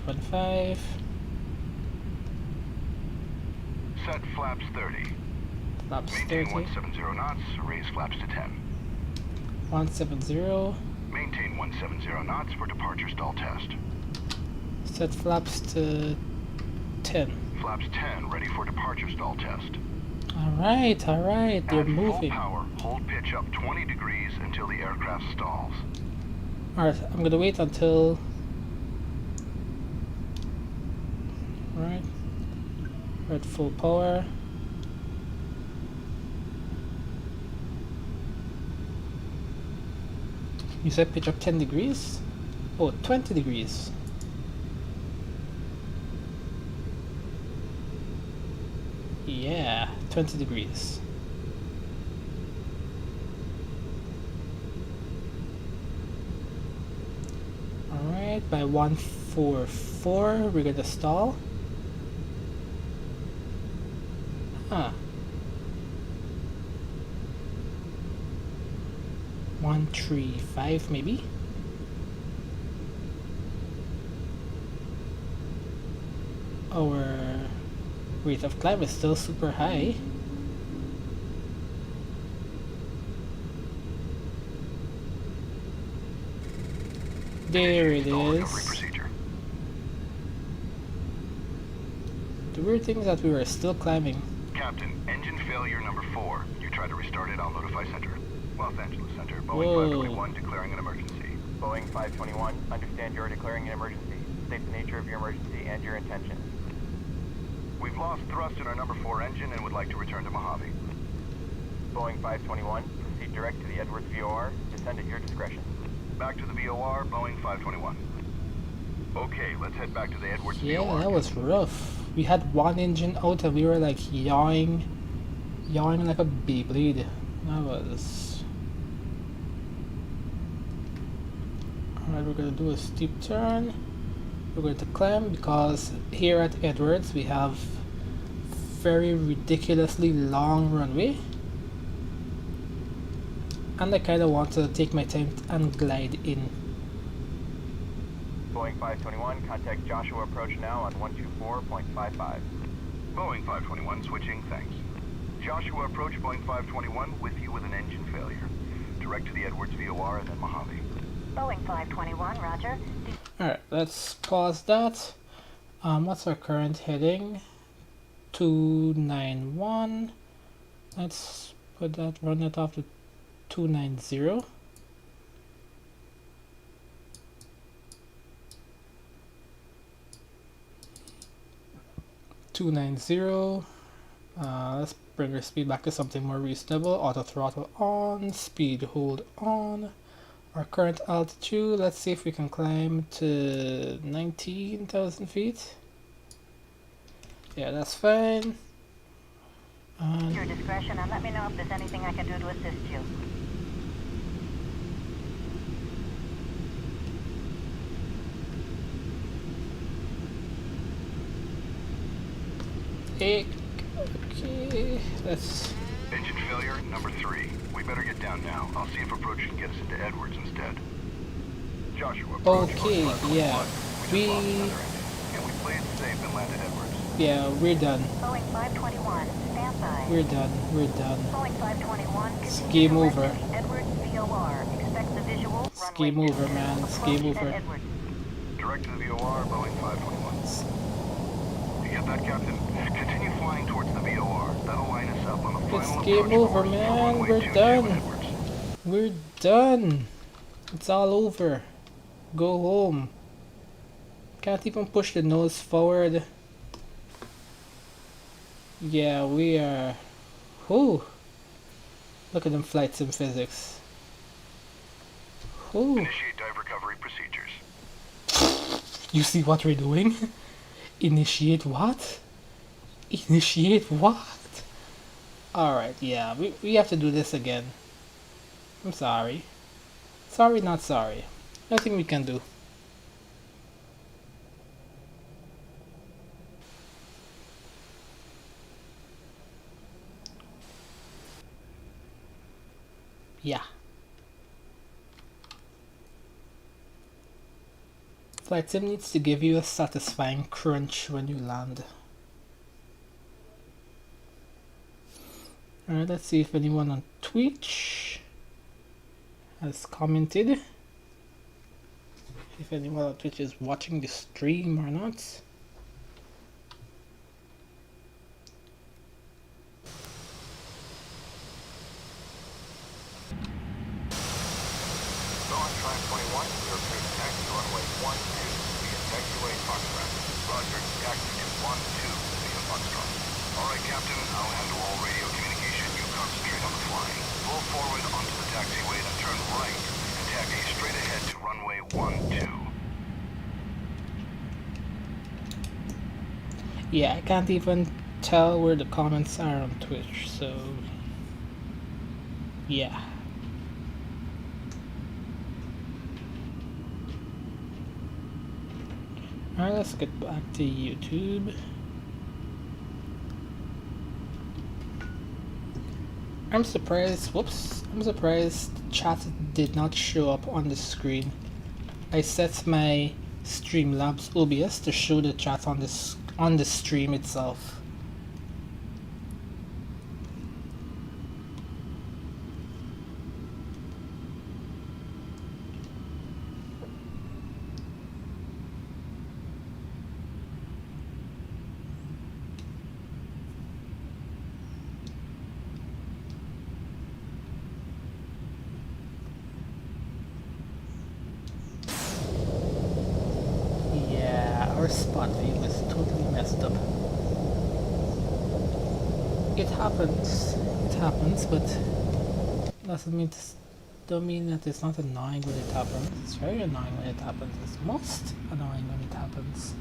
25. Set flaps 30. Flaps Maintain 30. 170 knots. Raise flaps to 10. 170. Maintain 170 knots for departure stall test. Set flaps to 10. Flaps 10 ready for departure stall test. Alright, they're At full moving. power, hold pitch up 20 degrees until the aircraft stalls. Alright, I'm gonna wait until... Alright. We're at full power. You said pitch up 10 degrees? Oh, 20 degrees. Yeah, 20 degrees. Alright, by 144, we're gonna stall. Huh. 135 maybe. Our rate of climb is still super high. There it Stall recovery is. procedure. The weird thing is that we were still climbing. Captain, engine failure number 4. You try to restart it, I'll notify Center. Los Angeles Center, Boeing Whoa. 521 declaring an emergency. Boeing 521, understand you're declaring an emergency. State the nature of your emergency and your intentions. We've lost thrust in our number 4 engine and would like to return to Mojave. Boeing 521, proceed direct to the Edwards VOR. Descend at your discretion. Back to the VOR, Boeing 521. Okay, let's head back to the Edwards Yeah, VOR. that was rough. We had one engine out and we were like yawing like a Beyblade. That was... Alright, we're gonna do a steep turn. We're going to climb because here at Edwards we have very ridiculously long runway. And I kinda want to take my time and glide in. Boeing 521, contact Joshua approach now on 124.55. Boeing 521 switching, thanks. Joshua approach Boeing 521 with you with an engine failure. Direct to the Edwards VOR and then Mojave. Boeing 521, roger. Alright, let's pause that. What's our current heading? 291. Let's put that, run it off to 290. Let's bring our speed back to something more reasonable. Auto throttle on, speed hold on. Our current altitude, let's see if we can climb to 19,000 feet. Yeah, that's fine. Your discretion, and let me know if there's anything I can do to assist you. Okay, let's... Engine failure number 3. We better get down now. I'll see if approach can get us into Edwards instead. Joshua approach. Okay, Boeing yeah. 521. We... Just lost another engine. Can we play it safe and land at Edwards? Yeah, we're done. Boeing 521, stand by. We're done. We're done. Boeing 521, It's continue game direct over. to the Edwards VOR. Expect the visual. It's runway game over, 22. man. It's Approach game at over. Edwards. Direct to the VOR, Boeing 521. You get that, Captain? Continue flying towards the VOR. That'll line us up on the final It's game approach over, course for man. runway We're 22 done. Edwards. We're done. It's all over. Go home. Can't even push the nose forward. Yeah, we are... Whew. Look at them flight sim physics. Whew. Initiate dive recovery procedures. You see what we're doing? Initiate what? Initiate what? Alright, yeah, we have to do this again. I'm sorry. Sorry, not sorry. Nothing we can do. Yeah. Flight sim needs to give you a satisfying crunch when you land. Alright, let's see if anyone on Twitch has commented. If anyone on Twitch is watching the stream or not. Boeing 521, you're clear to taxi runway 12 via taxiway Foxtrot. Roger, taxi to 12 via Foxtrot. Alright, Captain, I'll handle all radio communication. You concentrate on the flying. Pull forward onto the taxiway, then turn right and taxi straight ahead to runway 12. Yeah, I can't even tell where the comments are on Twitch, so yeah. Alright, let's get back to YouTube. I'm surprised. Whoops! I'm surprised chat did not show up on the screen. I set my Streamlabs OBS to show the chat on the stream itself. Our spot view is totally messed up. It happens, but don't mean that it's not annoying when it happens. It's very annoying when it happens. It's most annoying when it happens.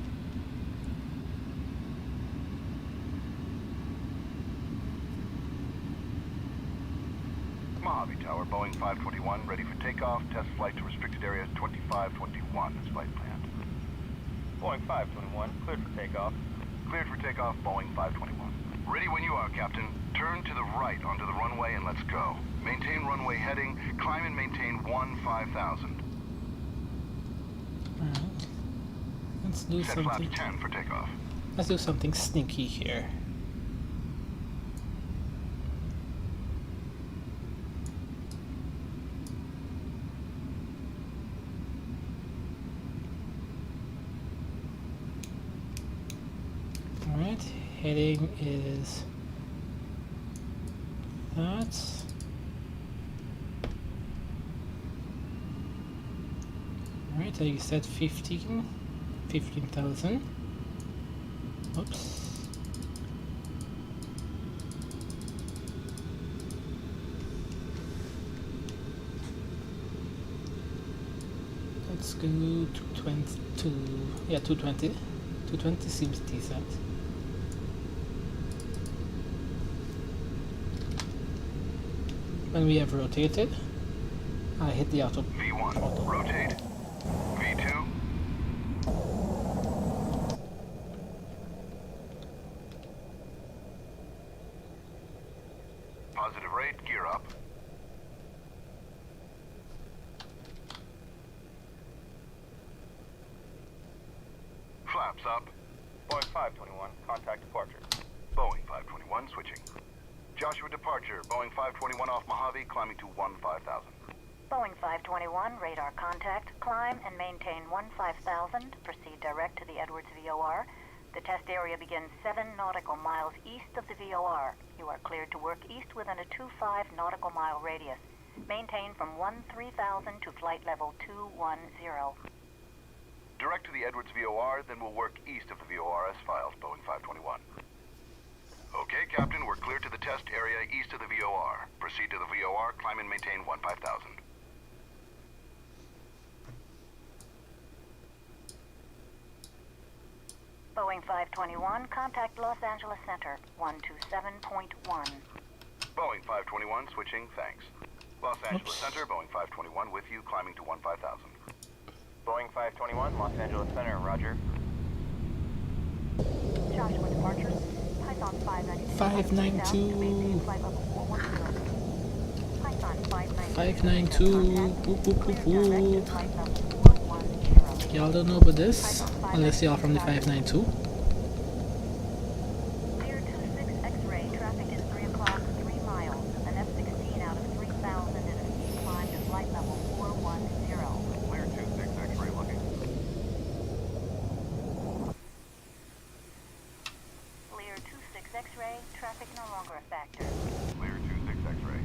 Mojave Tower, Boeing 521, ready for takeoff. Test flight to restricted area 2521 as flight planned. Boeing 521, cleared for takeoff. Cleared for takeoff, Boeing 521. Ready when you are, Captain. Turn to the right onto the runway and let's go. Maintain runway heading. Climb and maintain 5000. Alright. Let's do Set something. flaps 10 for takeoff. Let's do something sneaky here. Alright, heading is that. Alright, so you said 15,000. Oops. Let's go 220. Yeah, 220. 220 seems decent. When we have rotated, I hit the auto. V1, rotate. V2. Positive rate, gear up. Flaps up. Boeing 521, contact departure. Boeing 521, switching. Joshua departure, Boeing 521 off Mojave, climbing to 15,000. Boeing 521, radar contact. Climb and maintain 15,000. Proceed direct to the Edwards VOR. The test area begins 7 nautical miles east of the VOR. You are cleared to work east within a 25 nautical mile radius. Maintain from 13,000 to flight level 210. Direct to the Edwards VOR, then we'll work east of the VOR as filed, Boeing 521. Okay, Captain, we're clear to the test area east of the VOR. Proceed to the VOR, climb and maintain 15,000. Boeing 521, contact Los Angeles Center, 127.1. Boeing 521, switching, thanks. Los Angeles Center, Boeing 521 with you, climbing to 15,000. Boeing 521, Los Angeles Center, roger. Joshua departure. Python 592. 592. Flight level 410. Python 592. Boop, boop, boop, boop. Flight level 410. Y'all don't know about this, unless y'all from the 592. Clear 26 X-ray. Traffic is 3 o'clock, 3 miles. An F-16 out of 3,000 and a steep climb to flight level 410. Clear 26 X-ray looking. Clear 26 X-ray. Traffic no longer a factor. Clear 26 X-ray.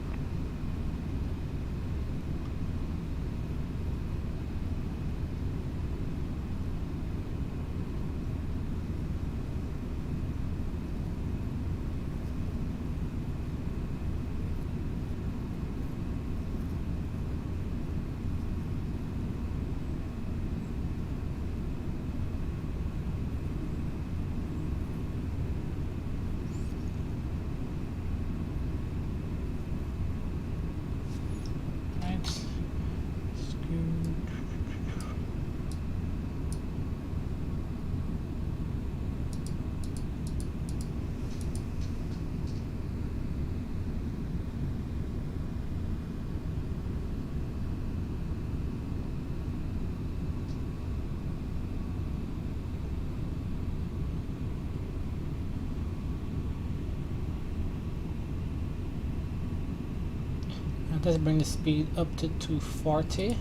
Let's bring the speed up to 240.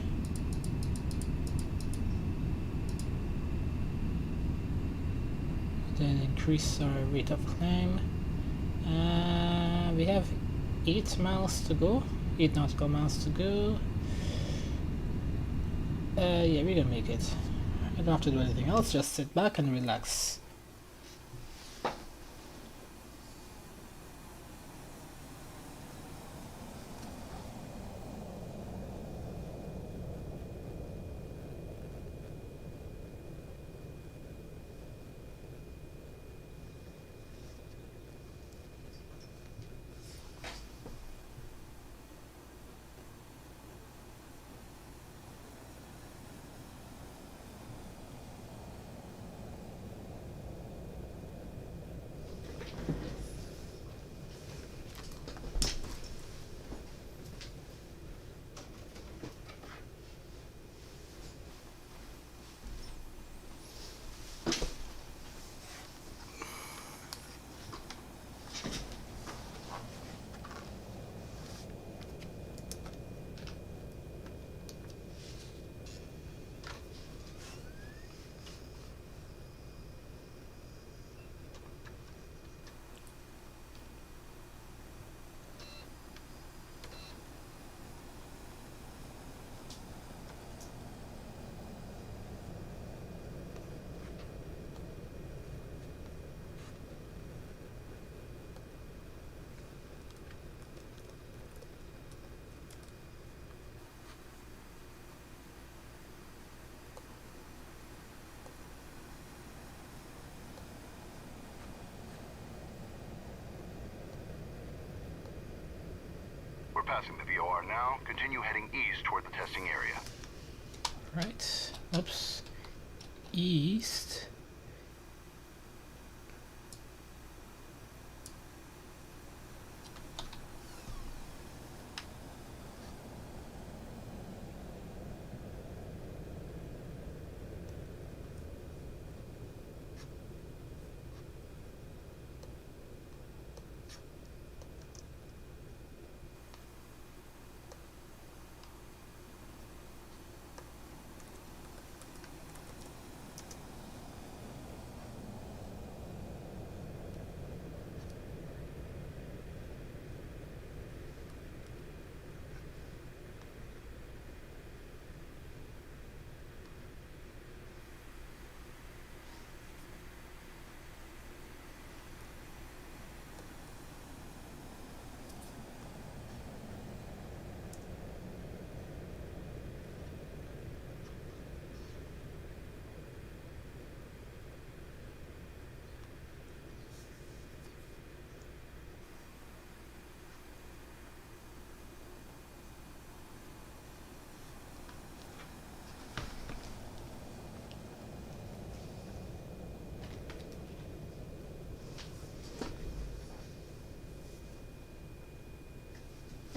Then increase our rate of climb. We have 8 miles to go, 8 nautical miles to go. Yeah, we're gonna make it. I don't have to do anything else, just sit back and relax. We're passing the VOR now. Continue heading east toward the testing area. Right. Oops. East.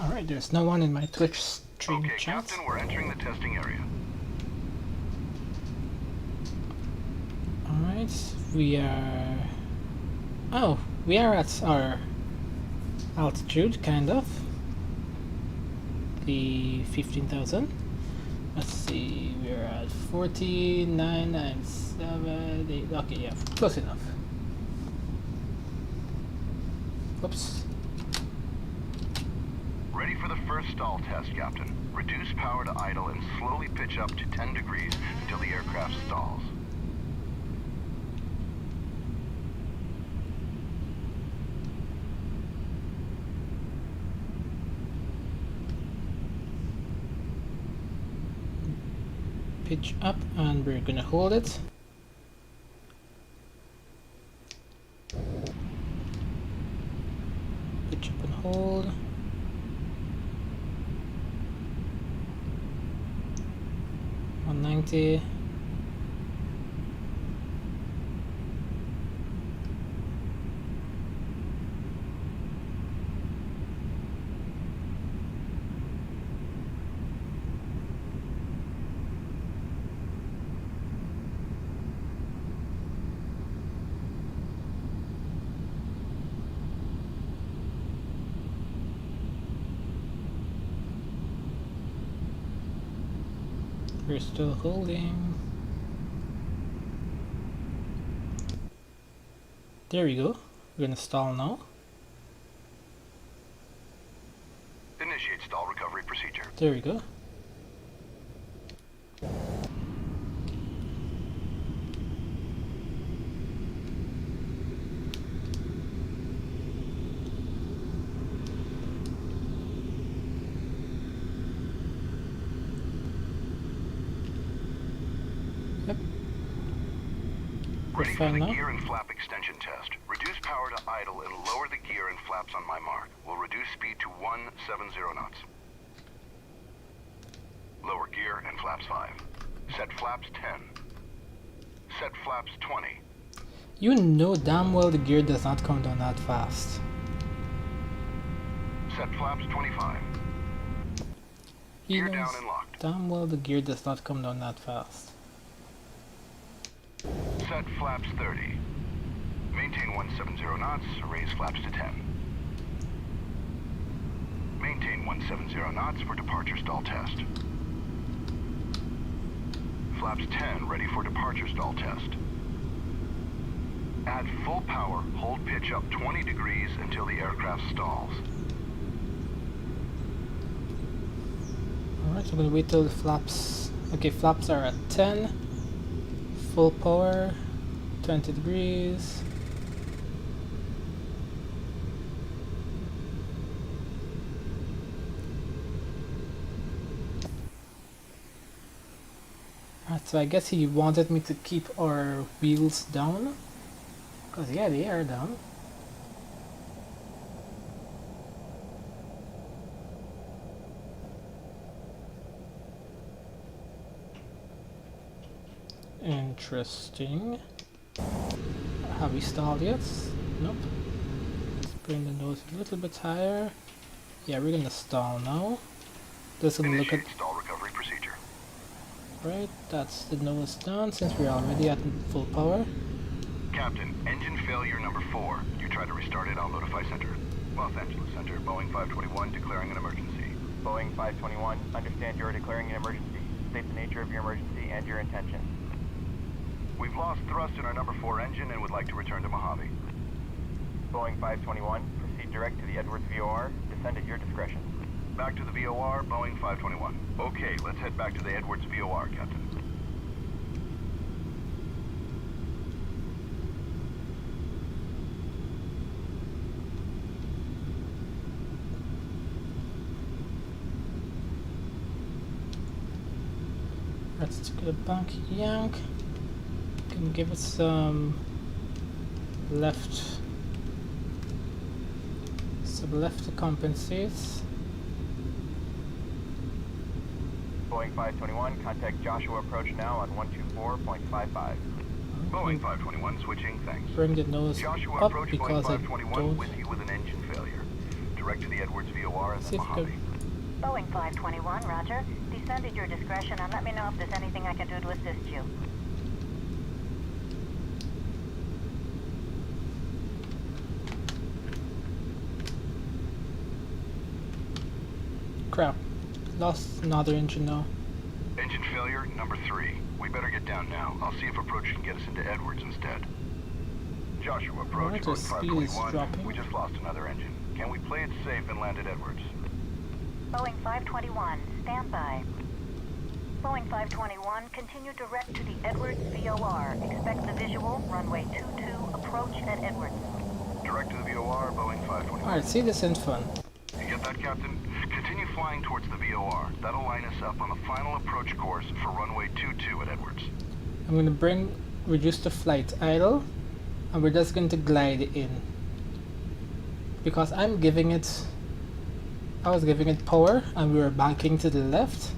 Alright, there's no one in my Twitch stream Okay, chat. Captain, we're entering the testing area. Alright, we are... Oh, we are at our altitude, kind of. The 15,000. Let's see, we're at 4997. Okay, yeah, close enough. Oops. Ready for the first stall test, Captain. Reduce power to idle and slowly pitch up to 10 degrees until the aircraft stalls. Pitch up, and we're gonna hold it. Pitch up and hold. 190. We're still holding. There we go. We're gonna stall now. Initiate stall recovery procedure. There we go. Yep. We're Ready for fine the now. gear and flap extension test. Reduce power to idle and lower the gear and flaps on my mark. We'll reduce speed to 170 knots. Lower gear and flaps 5. Set flaps 10. Set flaps 20. You know damn well the gear does not come down that fast. Set flaps 25. He Gear knows down and locked. damn well the gear does not come down that fast. Set flaps 30. Maintain 170 knots. Raise flaps to 10. Maintain 170 knots for departure stall test. Flaps 10 ready for departure stall test. Add full power, hold pitch up 20 degrees until the aircraft stalls. Alright, so I'm gonna wait till the flaps. Okay, flaps are at 10. Full power, 20 degrees. Alright, so I guess he wanted me to keep our wheels down. Because yeah, they are down. Interesting. Have we stalled yet? Nope. Let's bring the nose a little bit higher. Yeah, we're gonna stall now. Just gonna look at. Initiate stall recovery procedure. Right, that's the nose down since we're already at full power. Captain, engine failure number 4. You try to restart it, I'll notify center. Los Angeles Center, Boeing 521 declaring an emergency. Boeing 521, understand you're declaring an emergency. State the nature of your emergency and your intention. We've lost thrust in our number 4 engine and would like to return to Mojave. Boeing 521, proceed direct to the Edwards VOR. Descend at your discretion. Back to the VOR, Boeing 521. Okay, let's head back to the Edwards VOR, Captain. Let's get a bank yank. Can give it some left. Some left to compensate. Boeing 521, contact Joshua approach now on 124.55. Boeing 521 switching, thanks. Bring the nose Joshua up approach Boeing because I 521 don't with you with an engine failure. Direct to the Edwards VOR and see then if Mojave. Boeing 521, roger. Descend at your discretion and let me know if there's anything I can do to assist you. crap. Lost another engine now. Engine failure number 3. We better get down now. I'll see if approach can get us into Edwards instead. Joshua approach Alright, our Boeing speed is 521. dropping. We just lost another engine. Can we play it safe and land at Edwards? Boeing 521, stand by. Boeing 521, continue direct to the Edwards VOR. Expect the visual, runway 22, approach at Edwards. Direct to the VOR, Boeing 521. Alright, see, this isn't fun. You get that, Captain? Continue flying towards the VOR. That'll line us up on the final approach course for runway 22 at Edwards. I'm gonna reduce the flight idle, and we're just going to glide in. Because I was giving it power, and we were banking to the left,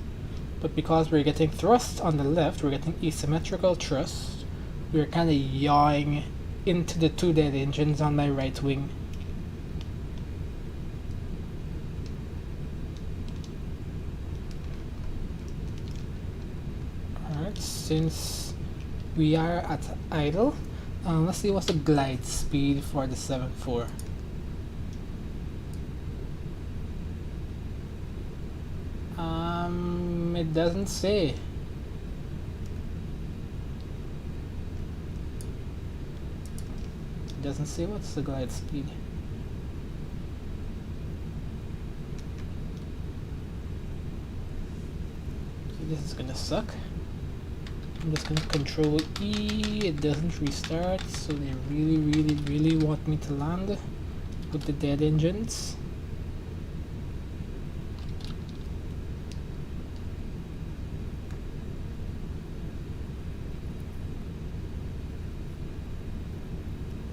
but because we're getting thrust on the left, we're getting asymmetrical thrust, we're kind of yawing into the 2 dead engines on my right wing. Alright, since we are at idle, let's see what's the glide speed for the 7.4. It doesn't say. It doesn't say what's the glide speed. Okay, this is gonna suck. I'm just gonna control E, it doesn't restart, so they really want me to land with the dead engines.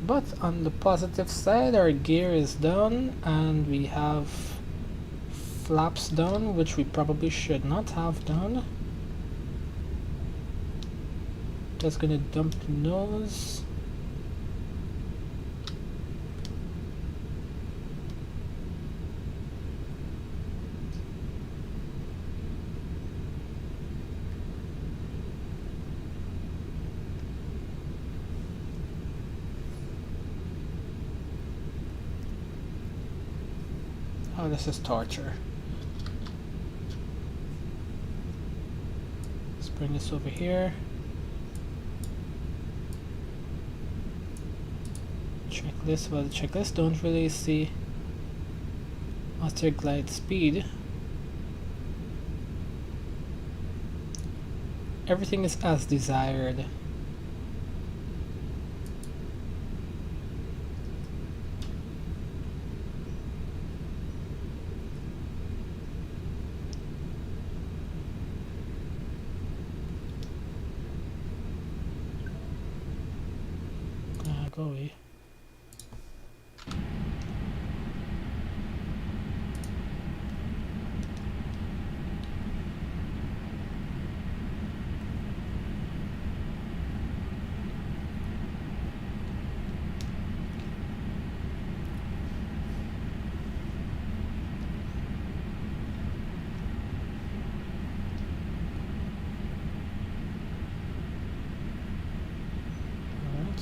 But on the positive side, our gear is down and we have flaps down, which we probably should not have done. Just gonna dump the nose. Oh, this is torture. Let's bring this over here. Checklist. Well, the checklist don't really see what's their glide speed. Everything is as desired. Go away.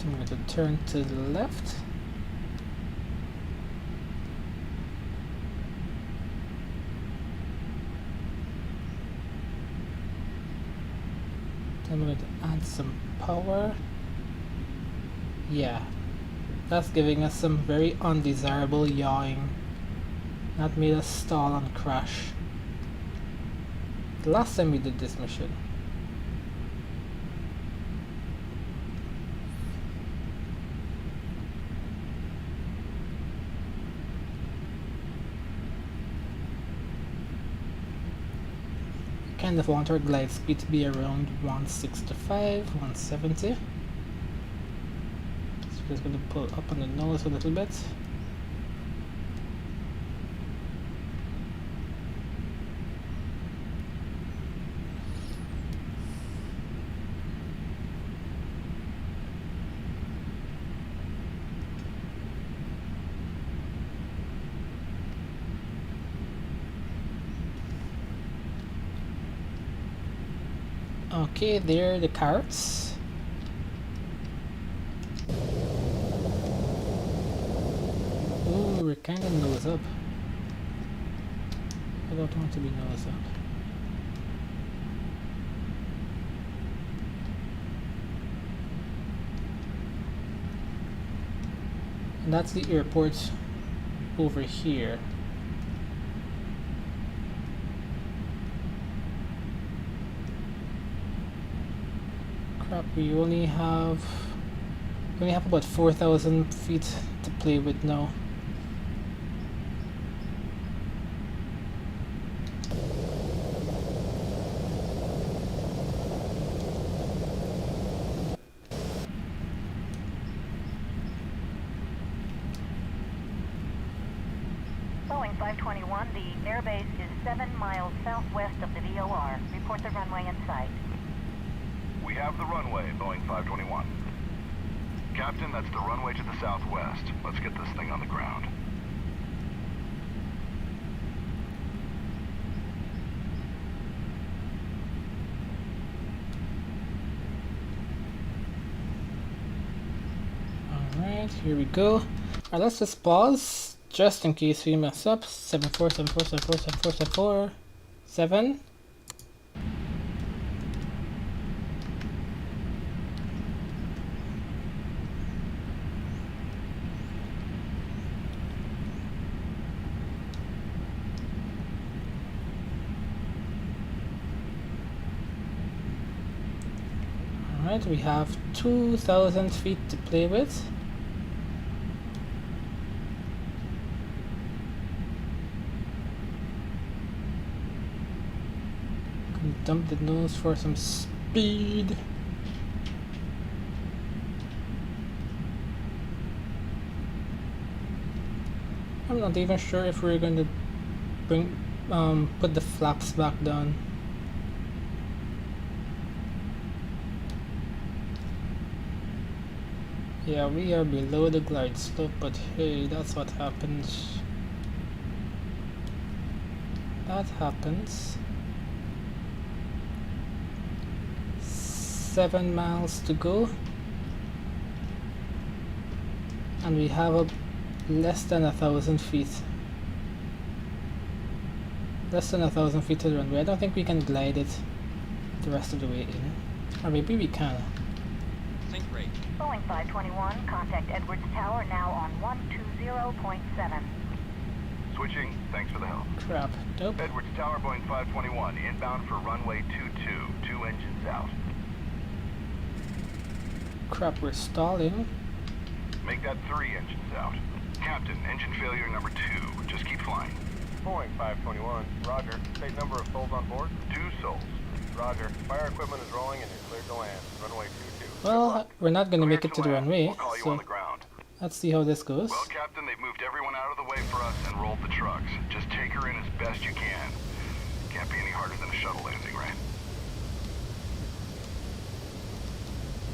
I'm going to turn to the left. I'm going to add some power. Yeah, that's giving us some very undesirable yawing. That made us stall and crash. The last time we did this mission. Kind of want our glide speed to be around 165, 170. So just going to pull up on the nose a little bit. Okay, there are the carrots. Ooh, we're kind of nose up. I don't want to be nose up. And that's the airport over here. Crap, we only have about 4,000 feet to play with now. Boeing 521, the airbase is 7 miles southwest of the VOR. Report the runway in sight. We have the runway, Boeing 521. Captain, that's the runway to the southwest. Let's get this thing on the ground. Alright, here we go. Alright, let's just pause, just in case we mess up. 74, 74, 74, 74, 74, 7. Alright, we have 2,000 feet to play with. Can dump the nose for some speed. I'm not even sure if we're going to put the flaps back down. Yeah, we are below the glide slope, but hey, that's what happens. That happens. 7 miles to go. And we have a less than 1,000 feet. Less than 1,000 feet to the runway. I don't think we can glide it the rest of the way in. Or maybe we can. Sync rate. Boeing 521, contact Edwards Tower now on 120.7. Switching, thanks for the help. Crap. Nope. Edwards Tower, Boeing 521, inbound for runway 22, 2 engines out. Crap, we're stalling. Make that 3 engines out. Captain, engine failure number 2. Just keep flying. Boeing 521, roger. State number of souls on board? 2 souls. Roger. Fire equipment is rolling and you're cleared to land. Runway 22. Well, we're not gonna make it to the runway, We'll call you on so the ground. let's see how this goes. Well, Captain, they've moved everyone out of the way for us and rolled the trucks. Just take her in as best you can. Can't be any harder than a shuttle landing, right?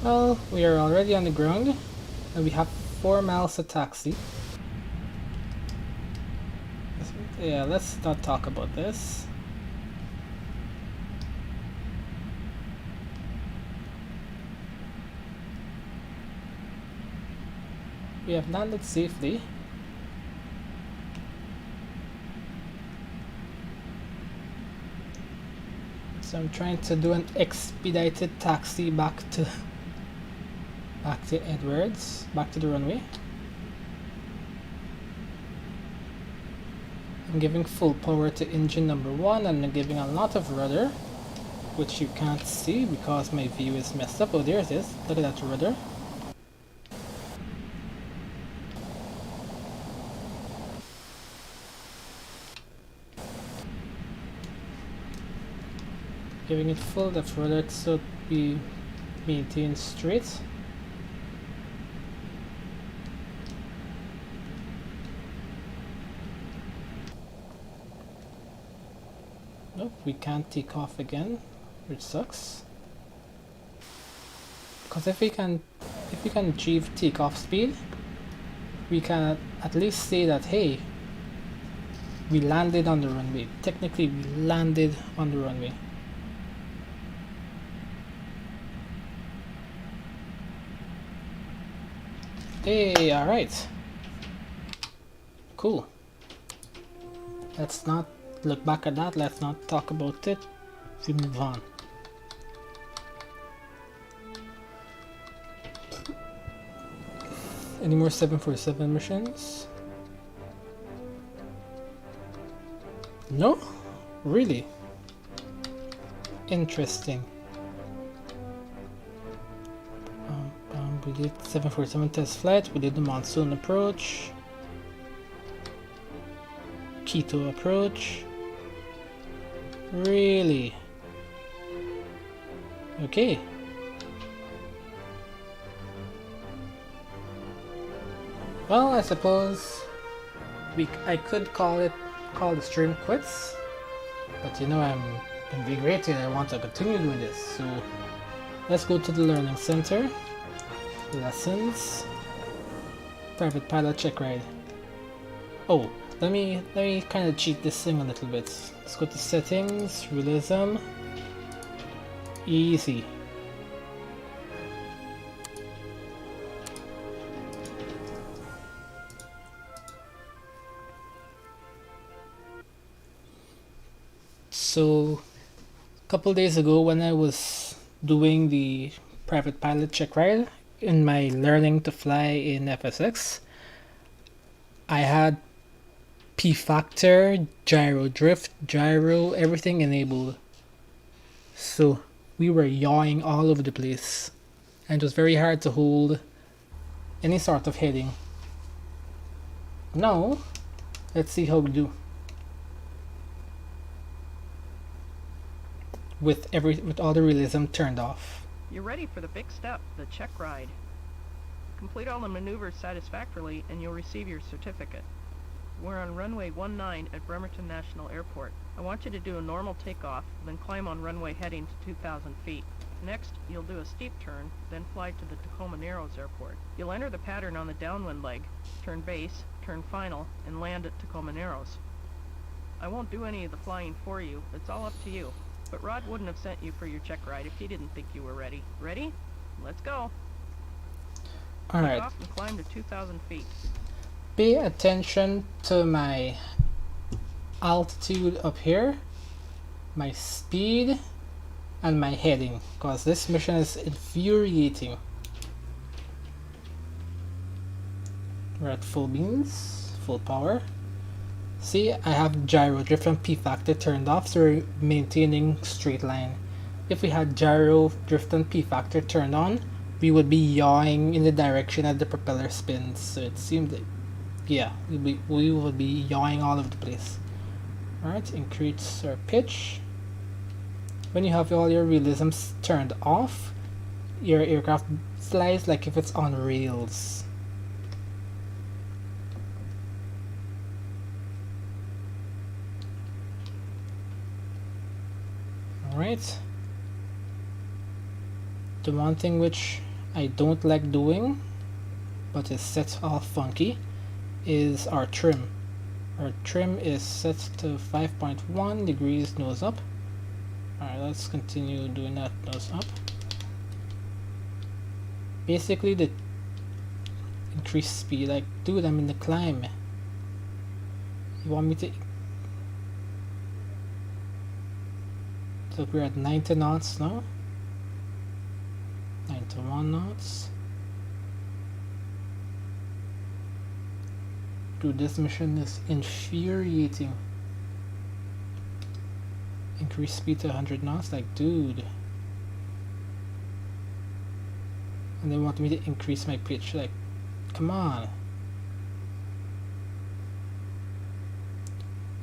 Well, we are already on the ground, and we have 4 miles to taxi. Yeah, let's not talk about this. We have landed safely. So I'm trying to do an expedited taxi back to Edwards, back to the runway. I'm giving full power to engine number 1 and I'm giving a lot of rudder, which you can't see because my view is messed up. Oh, there it is. Look at that rudder. Giving it full depth rudder so we maintain straight. Nope, we can't take off again, which sucks. Because if we can achieve takeoff speed, we can at least say that hey, we landed on the runway. Technically, we landed on the runway. Hey, alright. Cool. Let's not look back at that, let's not talk about it. We move on. Any more 747 missions? No? Really? Interesting. We did 747 test flight, we did the monsoon approach, Quito approach. Really? Okay. Well, I suppose I could call the stream quits, but you know I'm invigorated. I want to continue doing this, so let's go to the learning center. Lessons. Private pilot check ride. Oh, let me kind of cheat this thing a little bit. Let's go to settings, realism, easy. So, a couple days ago when I was doing the private pilot check ride in my learning to fly in FSX, I had P-factor, gyro drift, everything enabled. So we were yawing all over the place and it was very hard to hold any sort of heading. Now, let's see how we do with all the realism turned off. You're ready for the big step, the check ride. Complete all the maneuvers satisfactorily and you'll receive your certificate. We're on runway 19 at Bremerton National Airport. I want you to do a normal takeoff, then climb on runway heading to 2,000 feet. Next, you'll do a steep turn, then fly to the Tacoma Narrows Airport. You'll enter the pattern on the downwind leg, turn base, turn final, and land at Tacoma Narrows. I won't do any of the flying for you, it's all up to you. But Rod wouldn't have sent you for your check ride if he didn't think you were ready. Ready? Let's go. Alright. Take off and climb to 2,000 feet. Pay attention to my altitude up here, my speed, and my heading, because this mission is infuriating. We're at full beams, full power. See, I have gyro drift and P factor turned off, so we're maintaining straight line. If we had gyro drift and P factor turned on, we would be yawing in the direction that the propeller spins. So it seems like, yeah, we would be yawing all over the place. Alright, increase our pitch. When you have all your realisms turned off, your aircraft flies like if it's on rails. Alright. The one thing which I don't like doing, but is set all funky, is our trim. Our trim is set to 5.1 degrees nose up. Alright, let's continue doing that nose up. Basically, the increased speed, like, dude, I'm in the climb. You want me to... So we're at 90 knots now. 91 knots. Dude, this mission is infuriating. Increase speed to 100 knots, like, dude. And they want me to increase my pitch, like, come on.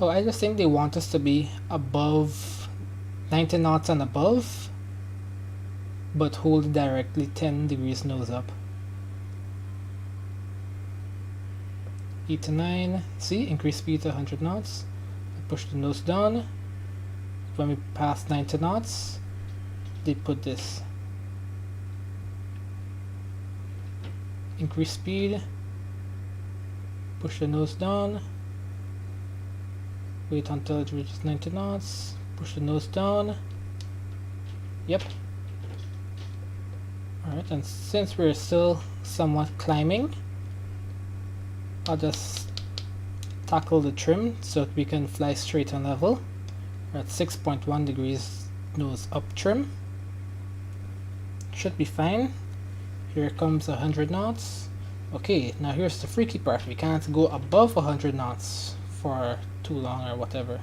Oh, I just think they want us to be above 90 knots and above, but hold directly 10 degrees nose up. 8 to 9, see, increase speed to 100 knots. I push the nose down. When we pass 90 knots, they put this. Increase speed, push the nose down, wait until it reaches 90 knots, push the nose down. Yep. Alright, and since we're still somewhat climbing, I'll just tackle the trim so that we can fly straight on level. We're at 6.1 degrees nose up trim. Should be fine. Here comes 100 knots. Okay, now here's the freaky part. We can't go above 100 knots for too long or whatever.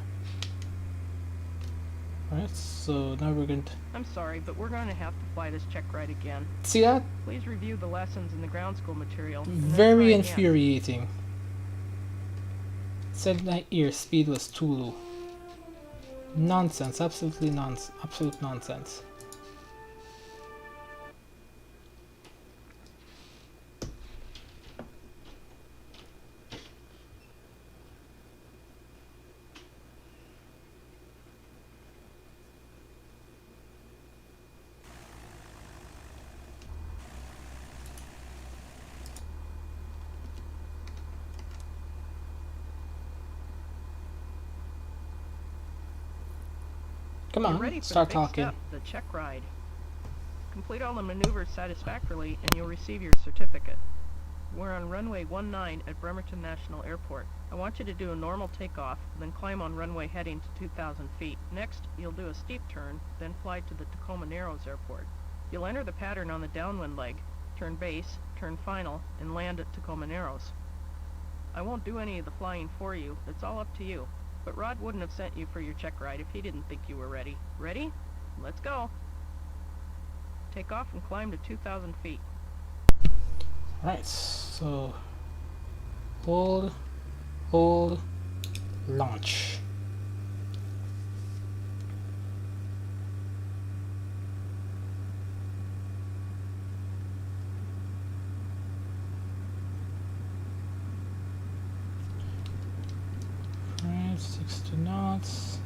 Alright, so now we're going to... I'm sorry, but we're going to have to fly this check ride again. See that? Please review the lessons in the ground school material. and then Very try again. infuriating. Said my airspeed was too low. Nonsense, absolute nonsense. Come You're ready on, for start the big talking. step, the check ride. Complete all the maneuvers satisfactorily and you'll receive your certificate. We're on runway 19 at Bremerton National Airport. I want you to do a normal takeoff, then climb on runway heading to 2,000 feet. Next, you'll do a steep turn, then fly to the Tacoma Narrows Airport. You'll enter the pattern on the downwind leg, turn base, turn final, and land at Tacoma Narrows. I won't do any of the flying for you, it's all up to you. But Rod wouldn't have sent you for your check ride if he didn't think you were ready. Ready? Let's go. Take off and climb to 2,000 feet. Alright, so hold, launch. Alright, 60 knots.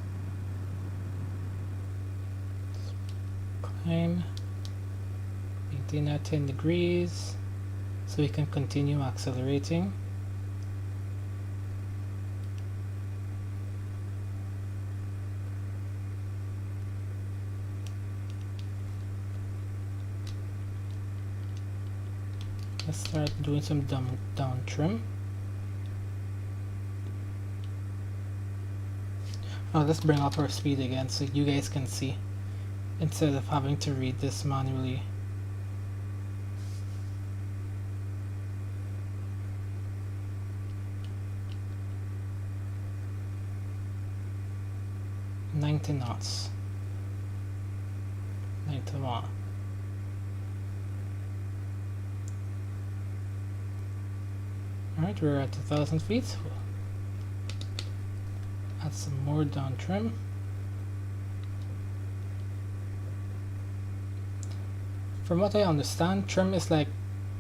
Climb. Maintain at 10 degrees so we can continue accelerating. Let's start doing some down trim. Oh, let's bring up our speed again so you guys can see instead of having to read this manually. $90 knots. 91. Alright, we're at 1,000 feet. We'll add some more down trim. From what I understand, trim is like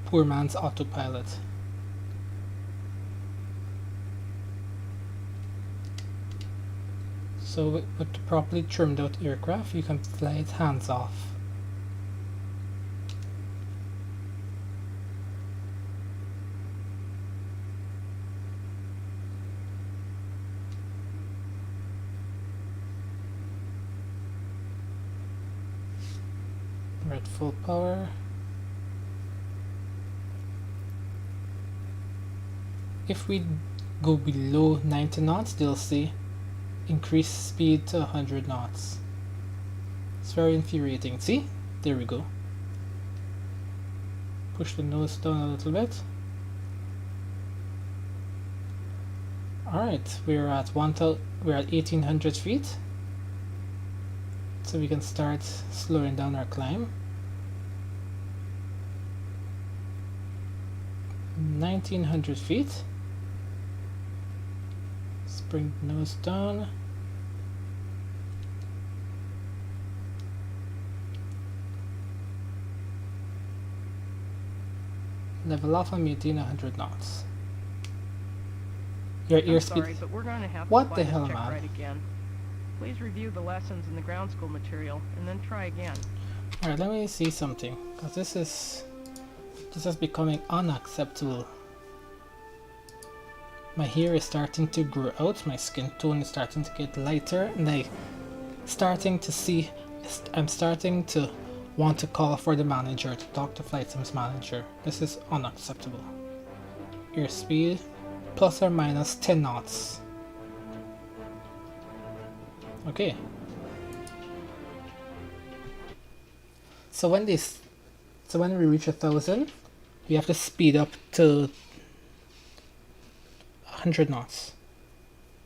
poor man's autopilot. So with the properly trimmed out aircraft, you can fly it hands off. We're at full power. If we go below 90 knots, they'll say increase speed to 100 knots. It's very infuriating. See? There we go. Push the nose down a little bit. Alright, we're at 1,800 feet. So we can start slowing down our climb. 1,900 feet. Let's bring the nose down. Level off and maintain 100 knots. Your airspeed. Sorry, but we're going to have to What fly the this hell, check man? ride again. Please review the lessons in the ground school material and then try again. Alright, let me see something, because this is becoming unacceptable. My hair is starting to grow out, my skin tone is starting to get lighter, and I'm starting to want to call for the manager, to talk to flight sims manager. This is unacceptable. Airspeed plus or minus 10 knots. Okay. So when we reach 1,000, we have to speed up to 100 knots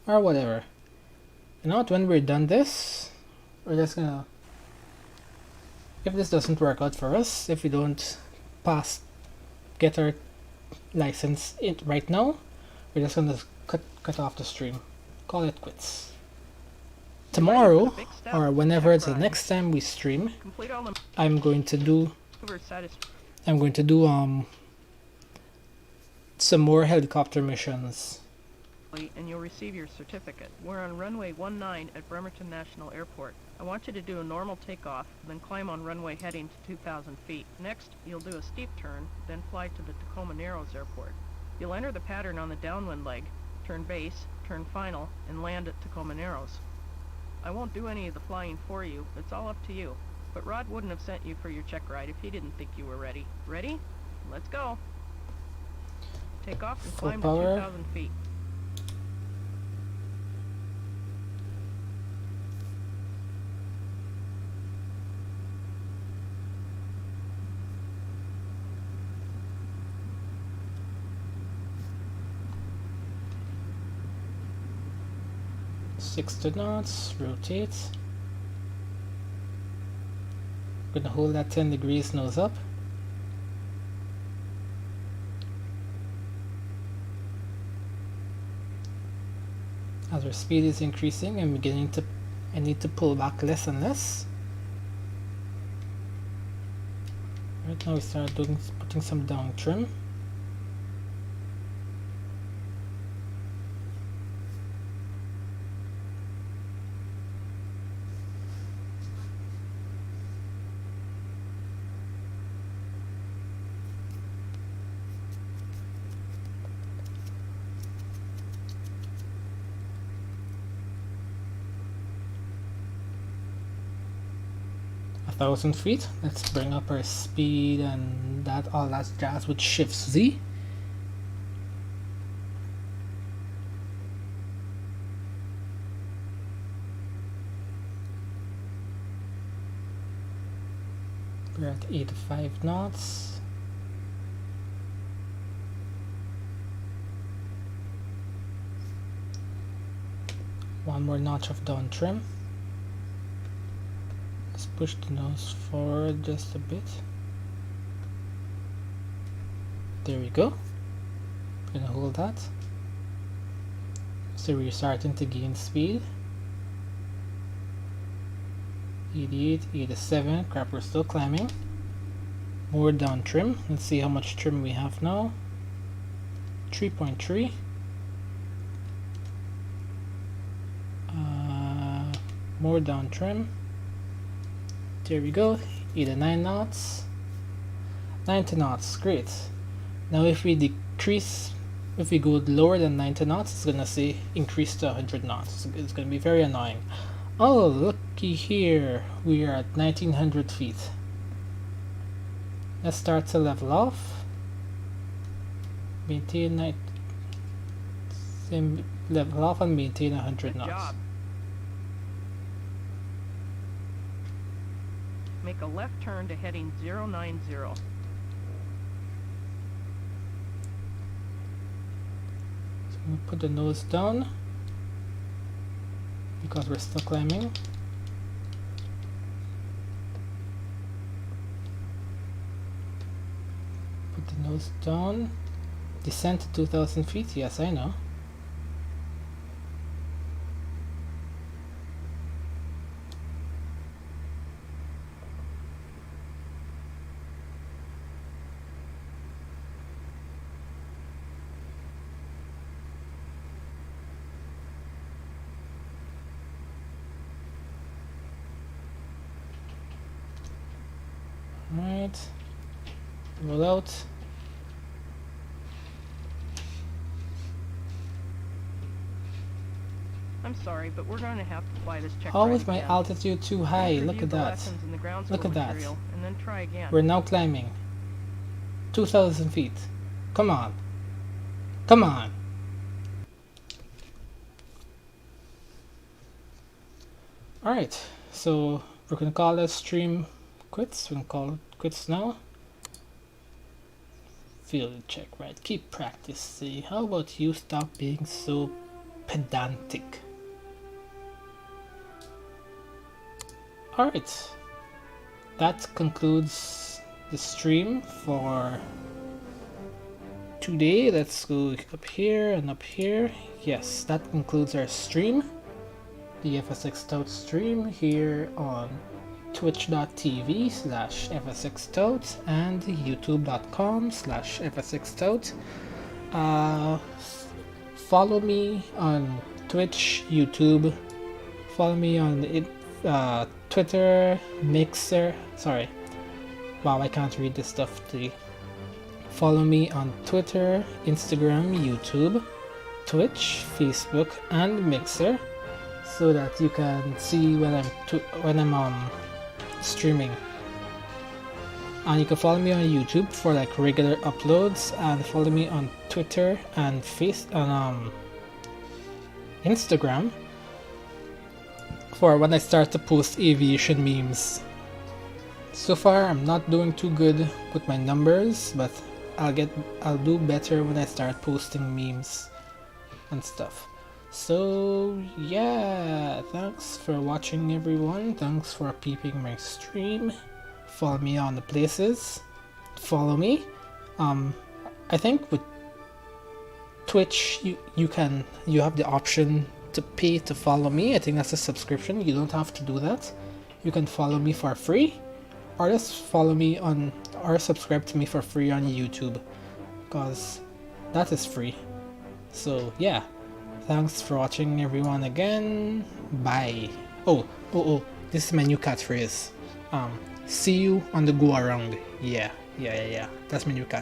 or whatever. You know what? When we're done this, we're just gonna. If this doesn't work out for us, if we don't get our license in right now, we're just gonna cut off the stream. Call it quits. Tomorrow, or whenever it's the next time we stream, I'm going to do some more helicopter missions. And you'll receive your certificate. We're on runway 19 at Bremerton National Airport. I want you to do a normal takeoff, then climb on runway heading to 2,000 feet. Next, you'll do a steep turn, then fly to the Tacoma Narrows Airport. You'll enter the pattern on the downwind leg, turn base, turn final, and land at Tacoma Narrows. I won't do any of the flying for you, it's all up to you. But Rod wouldn't have sent you for your check ride if he didn't think you were ready. Ready? Let's go! Take off and Full climb power. to 2,000 feet. Six knots, rotate. We're gonna hold that 10 degrees nose up. As our speed is increasing, I need to pull back less and less. Right now we start putting some down trim. A 1,000 feet. Let's bring up our speed and all that jazz with Shift Z. We're at 85 knots. One more notch of down trim. Let's push the nose forward just a bit. There we go. I'm gonna hold that. So we're starting to gain speed. 88, 87, crap, we're still climbing. More down trim. Let's see how much trim we have now. 3.3. More down trim. There we go. 89 knots. 90 knots, great. Now if we go lower than 90 knots, it's gonna say increase to 100 knots. It's gonna be very annoying. Oh, looky here, we are at 1900 feet. Let's start to level off. Level off and maintain 100 knots. Job. Make a left turn to heading 090. So we'll put the nose down because we're still climbing. Put the nose down. Descent to 2,000 feet. Yes, I know. Right, roll out. I'm sorry, but we're going to have to fly this check. How ride is my again. altitude too high? Review Look at the that. lessons in the ground Look school at that. material, and then try again. We're now climbing 2,000 feet. Come on. Come on. Alright, so we're gonna call this stream quits. We're gonna call it quits now. Field check, right? Keep practicing. How about you stop being so pedantic? Alright, that concludes the stream for today. Let's go up here and up here. Yes, that concludes our stream. The FSX Stout stream here on twitch.tv/FSXstout and youtube.com/FSXstout. Follow me on Twitch, YouTube. Follow me on Twitter, Mixer. Sorry. Wow, I can't read this stuff today. Follow me on Twitter, Instagram, YouTube, Twitch, Facebook, and Mixer, so that you can see when I'm streaming. And you can follow me on YouTube for like regular uploads, and follow me on Twitter and Instagram for when I start to post aviation memes. So far I'm not doing too good with my numbers, but I'll do better when I start posting memes and stuff. So yeah, thanks for watching everyone. Thanks for peeping my stream. follow me on the places, follow me. I think with Twitch you have the option to pay to follow me. I think that's a subscription. You don't have to do that. You can follow me for free, or just follow me on, or subscribe to me for free on YouTube, because that is free. So yeah, thanks for watching everyone again. Bye. Oh, this is my new catchphrase. See you on the go around. Yeah, that's my new catchphrase.